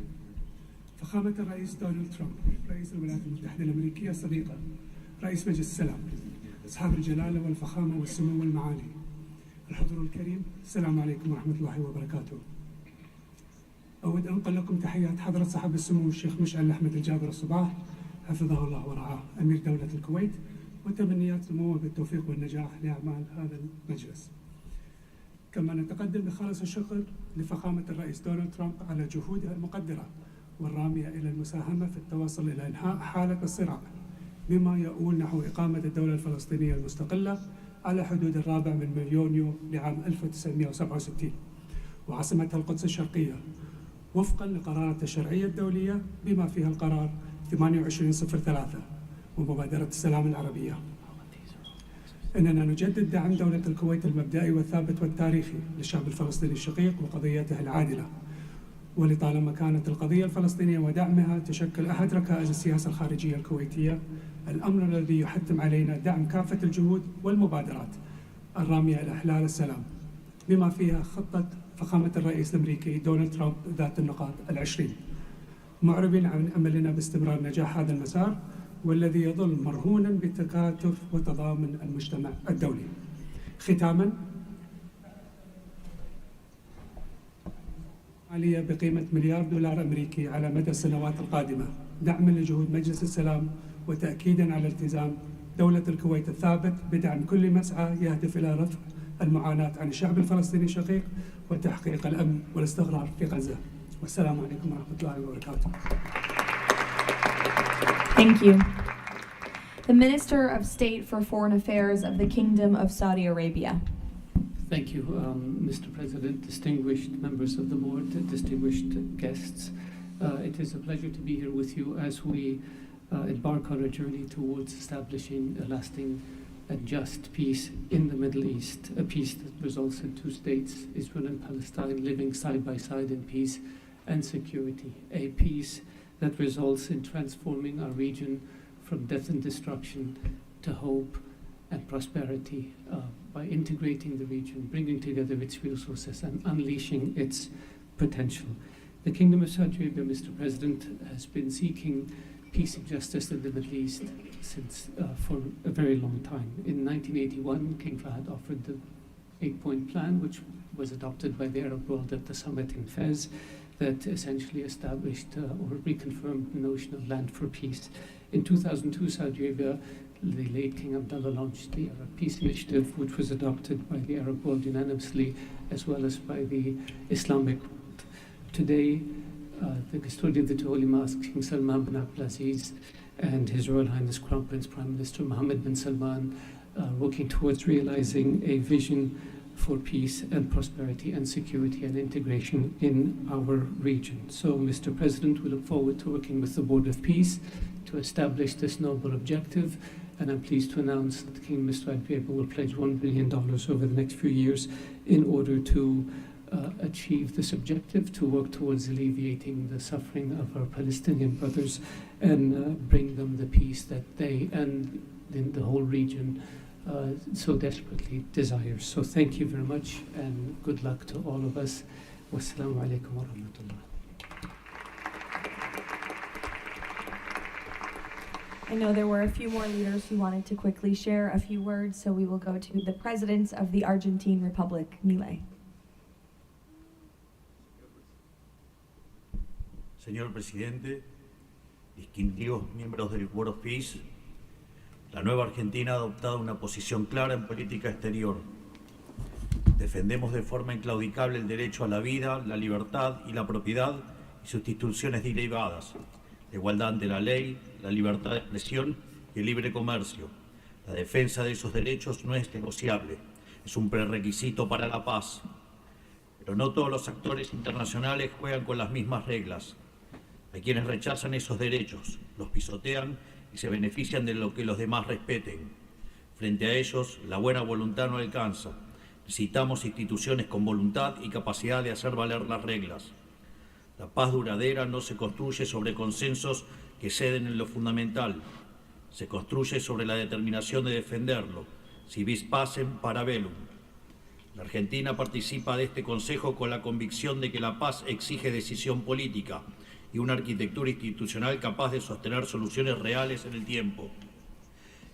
فخامة الرئيس دونالد ترامب رئيس الولايات المتحدة الأمريكية الصديقة رئيس مجلس السلام أصحاب الجلالة والفخامة والسمو والمعالي الحضور الكريم السلام عليكم ورحمة الله وبركاته. أود أن أنقل لكم تحيات حضرة صاحب السمو الشيخ مشعل أحمد الجابر الصباح حفظه الله ورعاه أمير دولة الكويت وتمنيات سموه بالتوفيق والنجاح لأعمال هذا المجلس. كما نتقدم بخالص الشكر لفخامة الرئيس دونالد ترامب على جهودها المقدرة والرامية إلى المساهمة في التوصل إلى إنهاء حالة الصراع بما يؤول نحو إقامة الدولة الفلسطينية المستقلة على حدود 4 من يونيو لعام 1967 وعاصمتها القدس الشرقية وفقا لقرارات الشرعية الدولية بما فيها القرار 2803 ومبادرة السلام العربية. إننا نجدد دعم دولة الكويت المبدئي والثابت والتاريخي للشعب الفلسطيني الشقيق وقضيته العادلة، ولطالما كانت القضية الفلسطينية ودعمها تشكل أحد ركائز السياسة الخارجية الكويتية، الأمر الذي يحتم علينا دعم كافة الجهود والمبادرات الرامية إلى إحلال السلام، بما فيها خطة فخامة الرئيس الأمريكي دونالد ترامب ذات النقاط 20، معربين عن أملنا باستمرار نجاح هذا المسار والذي يظل مرهونا بتكاتف وتضامن المجتمع الدولي. ختاما، مالية بقيمة $1 مليار أمريكي على مدى السنوات القادمة دعما لجهود مجلس السلام وتأكيدا على التزام دولة الكويت الثابت بدعم كل مسعى يهدف إلى رفع المعاناة عن الشعب الفلسطيني الشقيق وتحقيق الأمن والاستقرار في غزة. والسلام عليكم ورحمة الله وبركاته. Thank you. The Minister of State for Foreign Affairs of the Kingdom of Saudi Arabia. Thank you, Mr. President, distinguished members of the board, distinguished guests. It is a pleasure to be here with you as we embark on a journey towards establishing a lasting and just peace in the Middle East, a peace that results in two states, Israel and Palestine, living side by side in peace and security, a peace that results in transforming our region from death and destruction to hope and prosperity by integrating the region, bringing together its resources and unleashing its potential. The Kingdom of Saudi Arabia, Mr. President, has been seeking peace and justice in the Middle East since for a very long time. In 1981, King Fahd offered the 8-point plan, which was adopted by the Arab world at the summit in Fez, that essentially established or reconfirmed the notion of land for peace. In 2002, Saudi Arabia, the late King Abdullah, launched the Arab Peace Initiative, which was adopted by the Arab world unanimously, as well as by the Islamic world. Today, the custodian of the Holy Mosque, King Salman bin Abdulaziz, and His Royal Highness Crown Prince Prime Minister Mohammed bin Salman are working towards realizing a vision for peace and prosperity and security and integration in our region. So, Mr. President, we look forward to working with the Board of Peace to establish this noble objective, and I'm pleased to announce that the Kingdom of Saudi Arabia will pledge $1 billion over the next few years in order to achieve this objective, to work towards alleviating the suffering of our Palestinian brothers and bring them the peace that they and the whole region so desperately desires. So thank you very much and good luck to all of us. Wassalamu alaikum wa rahmatullah. I know there were a few more leaders who wanted to quickly share a few words, so we will go to the President of the Argentine Republic, Milei. Señor Presidente, distinguidos miembros del Board of Peace, la nueva Argentina ha adoptado una posición clara en política exterior. Defendemos de forma inclaudicable el derecho a la vida, la libertad y la propiedad y sus instituciones derivadas, la igualdad ante la ley, la libertad de expresión y el libre comercio. La defensa de esos derechos no es negociable, es un prerequisito para la paz. Pero no todos los actores internacionales juegan con las mismas reglas. Hay quienes rechazan esos derechos, los pisotean y se benefician de lo que los demás respeten. Frente a ellos, la buena voluntad no alcanza. Necesitamos instituciones con voluntad y capacidad de hacer valer las reglas. La paz duradera no se construye sobre consensos que ceden en lo fundamental. Se construye sobre la determinación de defenderlo, si vis pacem para bellum. La Argentina participa de este Consejo con la convicción de que la paz exige decisión política y una arquitectura institucional capaz de sostener soluciones reales en el tiempo.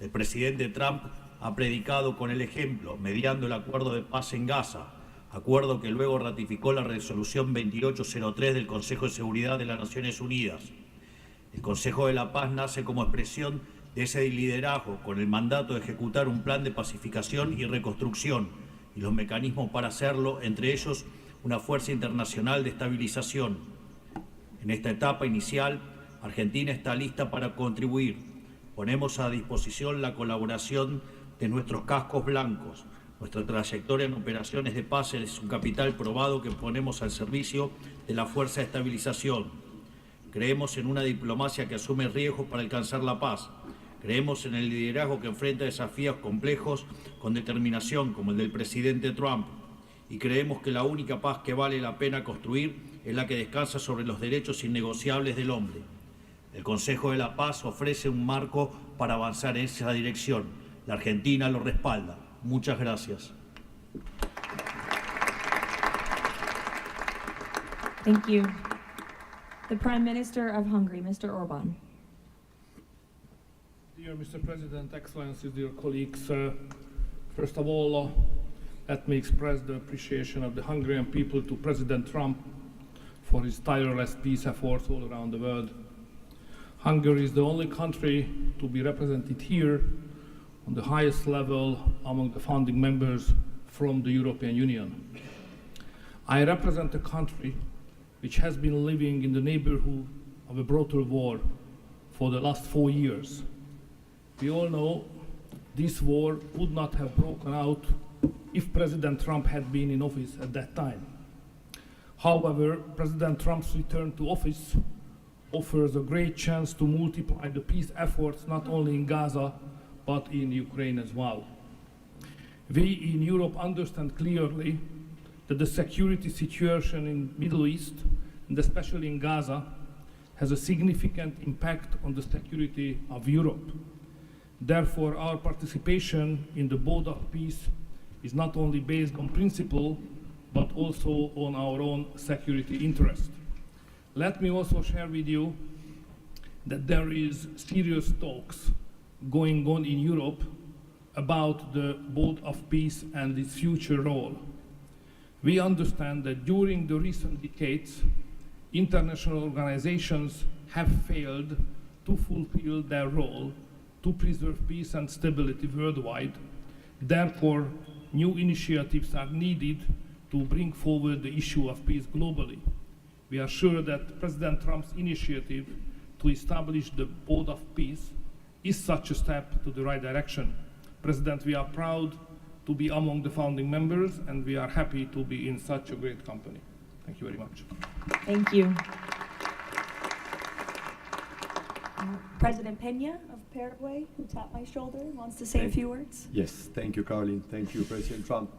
El presidente Trump ha predicado con el ejemplo, mediando el acuerdo de paz en Gaza, acuerdo que luego ratificó la resolución 2803 del Consejo de Seguridad de las Naciones Unidas. El Consejo de la Paz nace como expresión de ese liderazgo, con el mandato de ejecutar un plan de pacificación y reconstrucción, y los mecanismos para hacerlo, entre ellos una fuerza internacional de estabilización. En esta etapa inicial, Argentina está lista para contribuir. Ponemos a disposición la colaboración de nuestros cascos blancos. Nuestra trayectoria en operaciones de paz es un capital probado que ponemos al servicio de la fuerza de estabilización. Creemos en una diplomacia que asume riesgos para alcanzar la paz. Creemos en el liderazgo que enfrenta desafíos complejos con determinación, como el del presidente Trump. Y creemos que la única paz que vale la pena construir es la que descansa sobre los derechos innegociables del hombre. El Consejo de la Paz ofrece un marco para avanzar en esa dirección. La Argentina lo respalda. Muchas gracias. Thank you. The Prime Minister of Hungary, Mr. Orban. Dear Mr. President, Excellencies, dear colleagues, first of all, let me express the appreciation of the Hungarian people to President Trump for his tireless peace efforts all around the world. Hungary is the only country to be represented here on the highest level among the founding members from the European Union. I represent a country which has been living in the neighborhood of a brutal war for the last 4 years. We all know this war would not have broken out if President Trump had been in office at that time. However, President Trump's return to office offers a great chance to multiply the peace efforts not only in Gaza, but in Ukraine as well. We in Europe understand clearly that the security situation in the Middle East, and especially in Gaza, has a significant impact on the security of Europe. Therefore, our participation in the boat of peace is not only based on principle, but also on our own security interest. Let me also share with you that there is serious talks going on in Europe about the boat of peace and its future role. We understand that during the recent decades, international organizations have failed to fulfill their role to preserve peace and stability worldwide. Therefore, new initiatives are needed to bring forward the issue of peace globally. We are sure that President Trump's initiative to establish the Board of Peace is such a step to the right direction. President, we are proud to be among the founding members, and we are happy to be in such a great company. Thank you very much. Thank you. President Peña of Paraguay, who tapped my shoulder, wants to say a few words. Yes, thank you, Caroline. Thank you, President Trump.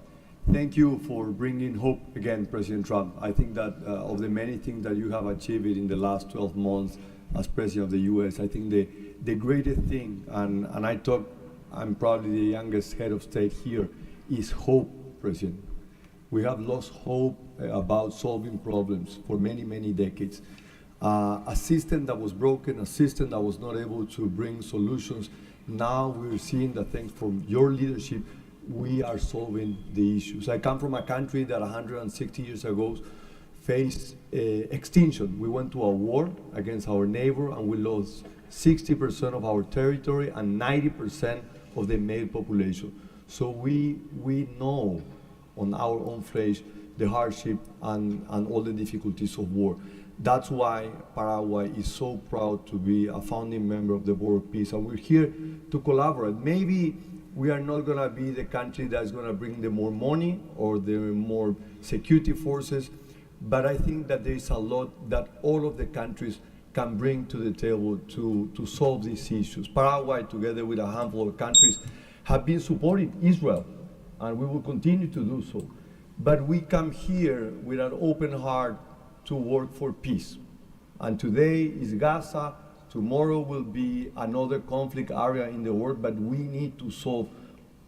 Thank you for bringing hope again, President Trump. I think that of the many things that you have achieved in the last 12 months as President of the U.S., I think the greatest thing, and I'm probably the youngest head of state here, is hope, President. We have lost hope about solving problems for many, many decades. A system that was broken, a system that was not able to bring solutions. Now we're seeing that thanks from your leadership, we are solving the issues. I come from a country that 160 years ago faced extinction. We went to a war against our neighbor and we lost 60% of our territory and 90% of the male population. So we know on our own flesh the hardship and all the difficulties of war. That's why Paraguay is so proud to be a founding member of the Board of Peace, and we're here to collaborate. Maybe we are not going to be the country that's going to bring the more money or the more security forces, but I think that there is a lot that all of the countries can bring to the table to solve these issues. Paraguay, together with a handful of countries, have been supporting Israel, and we will continue to do so. But we come here with an open heart to work for peace. And today is Gaza, tomorrow will be another conflict area in the world, but we need to solve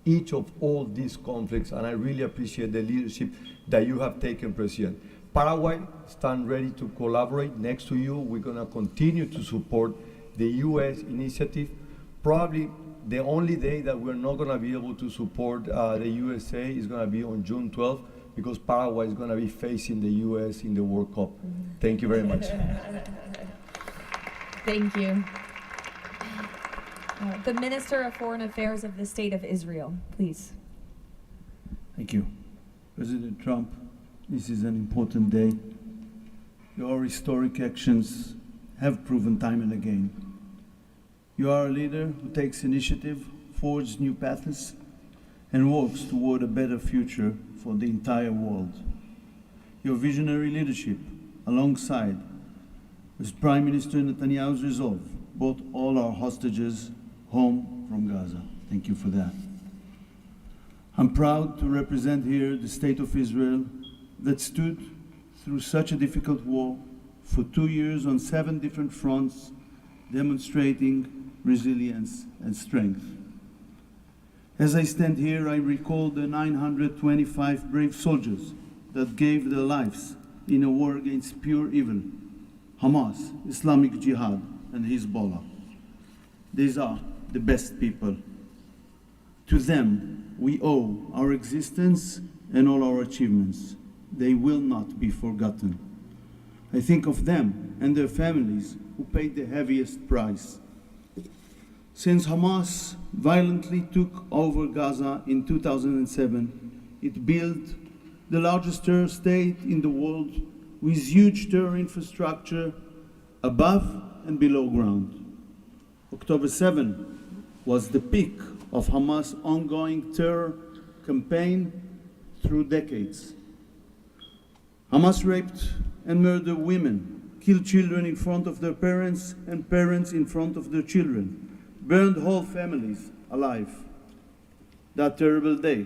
each of all these conflicts, and I really appreciate the leadership that you have taken, President. Paraguay stand ready to collaborate next to you. We're gonna continue to support the US initiative. Probably the only day that we're not gonna be able to support the USA is gonna be on June 12th, because Paraguay is gonna be facing the US in the World Cup. Thank you very much. Thank you. The Minister of Foreign Affairs of the State of Israel, please. Thank you. President Trump, this is an important day. Your historic actions have proven time and again. You are a leader who takes initiative, forges new paths, and works toward a better future for the entire world. Your visionary leadership, alongside with Prime Minister Netanyahu's resolve, brought all our hostages home from Gaza. Thank you for that. I'm proud to represent here the State of Israel that stood through such a difficult war for 2 years on 7 different fronts, demonstrating resilience and strength. As I stand here, I recall the 925 brave soldiers that gave their lives in a war against pure evil, Hamas, Islamic Jihad, and Hezbollah. These are the best people. To them, we owe our existence and all our achievements. They will not be forgotten. I think of them and their families who paid the heaviest price. Since Hamas violently took over Gaza in 2007, it built the largest terror state in the world with huge terror infrastructure above and below ground. October 7 was the peak of Hamas' ongoing terror campaign through decades. Hamas raped and murdered women, killed children in front of their parents and parents in front of their children, burned whole families alive. That terrible day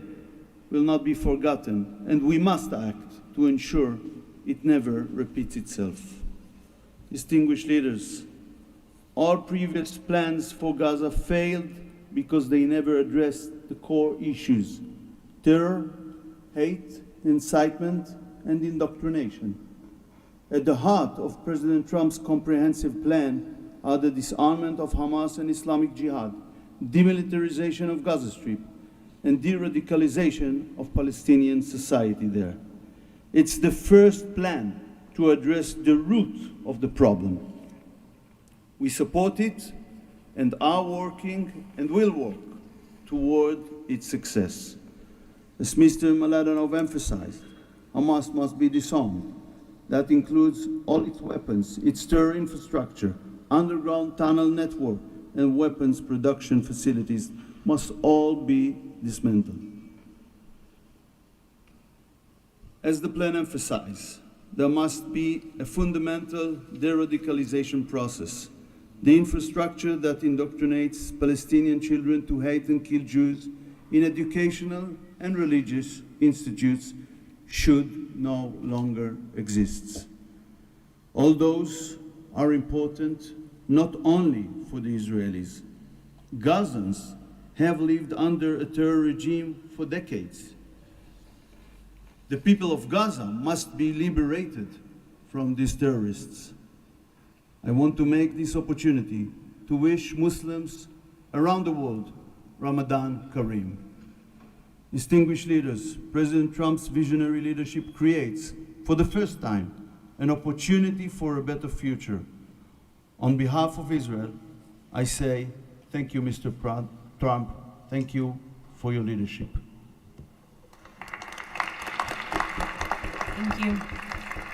will not be forgotten, and we must act to ensure it never repeats itself. Distinguished leaders, all previous plans for Gaza failed because they never addressed the core issues: terror, hate, incitement, and indoctrination. At the heart of President Trump's comprehensive plan are the disarmament of Hamas and Islamic Jihad, demilitarization of Gaza Strip, and de-radicalization of Palestinian society there. It's the first plan to address the root of the problem. We support it and are working and will work toward its success. As Mr. Mladenov emphasized, Hamas must be disarmed. That includes all its weapons, its terror infrastructure, underground tunnel network, and weapons production facilities must all be dismantled. As the plan emphasized, there must be a fundamental de-radicalization process. The infrastructure that indoctrinates Palestinian children to hate and kill Jews in educational and religious institutes should no longer exist. All those are important not only for the Israelis. Gazans have lived under a terror regime for decades. The people of Gaza must be liberated from these terrorists. I want to make this opportunity to wish Muslims around the world Ramadan Kareem. Distinguished leaders, President Trump's visionary leadership creates, for the first time, an opportunity for a better future. On behalf of Israel, I say thank you, Mr. Trump. Thank you for your leadership. Thank you.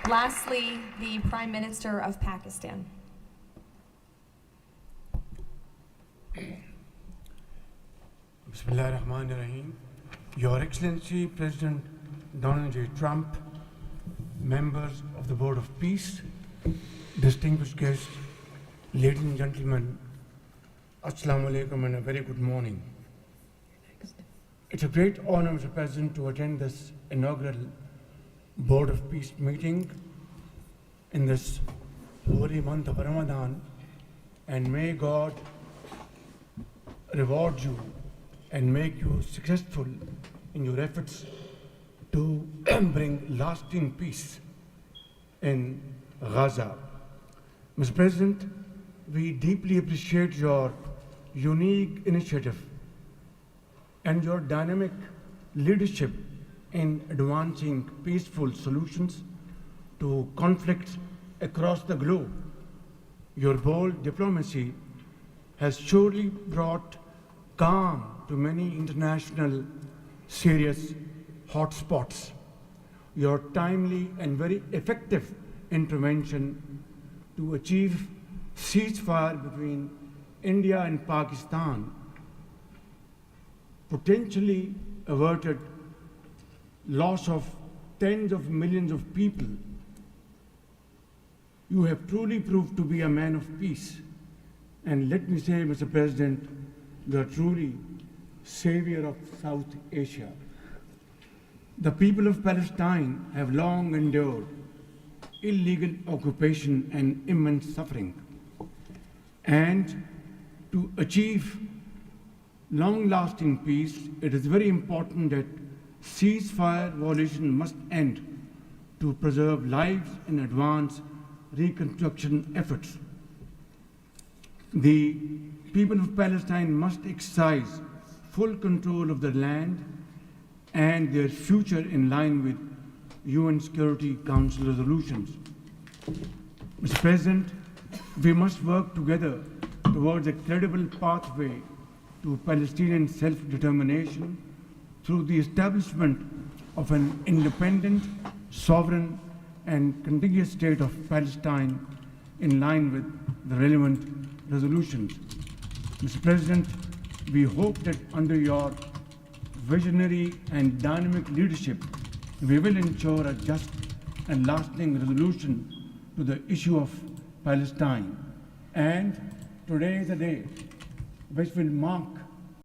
Lastly, the Prime Minister of Pakistan. Bismillah ar-Rahman ar-Rahim. Your Excellency, President Donald J. Trump, members of the Board of Peace, distinguished guests, ladies and gentlemen, Assalamu alaikum and a very good morning. It's a great honor, Mr. President, to attend this inaugural Board of Peace meeting in this holy month of Ramadan, and may God reward you and make you successful in your efforts to bring lasting peace in Gaza. Mr. President, we deeply appreciate your unique initiative and your dynamic leadership in advancing peaceful solutions to conflicts across the globe. Your bold diplomacy has surely brought calm to many international serious hotspots. Your timely and very effective intervention to achieve ceasefire between India and Pakistan potentially averted loss of tens of millions of people. You have truly proved to be a man of peace. And let me say, Mr. President, you are truly savior of South Asia. The people of Palestine have long endured illegal occupation and immense suffering. And to achieve long-lasting peace, it is very important that ceasefire violation must end to preserve lives and advance reconstruction efforts. The people of Palestine must exercise full control of their land and their future in line with UN Security Council resolutions. Mr. President, we must work together towards a credible pathway to Palestinian self-determination through the establishment of an independent, sovereign, and contiguous state of Palestine in line with the relevant resolutions. Mr. President, we hope that under your visionary and dynamic leadership, we will ensure a just and lasting resolution to the issue of Palestine. And today is a day which will mark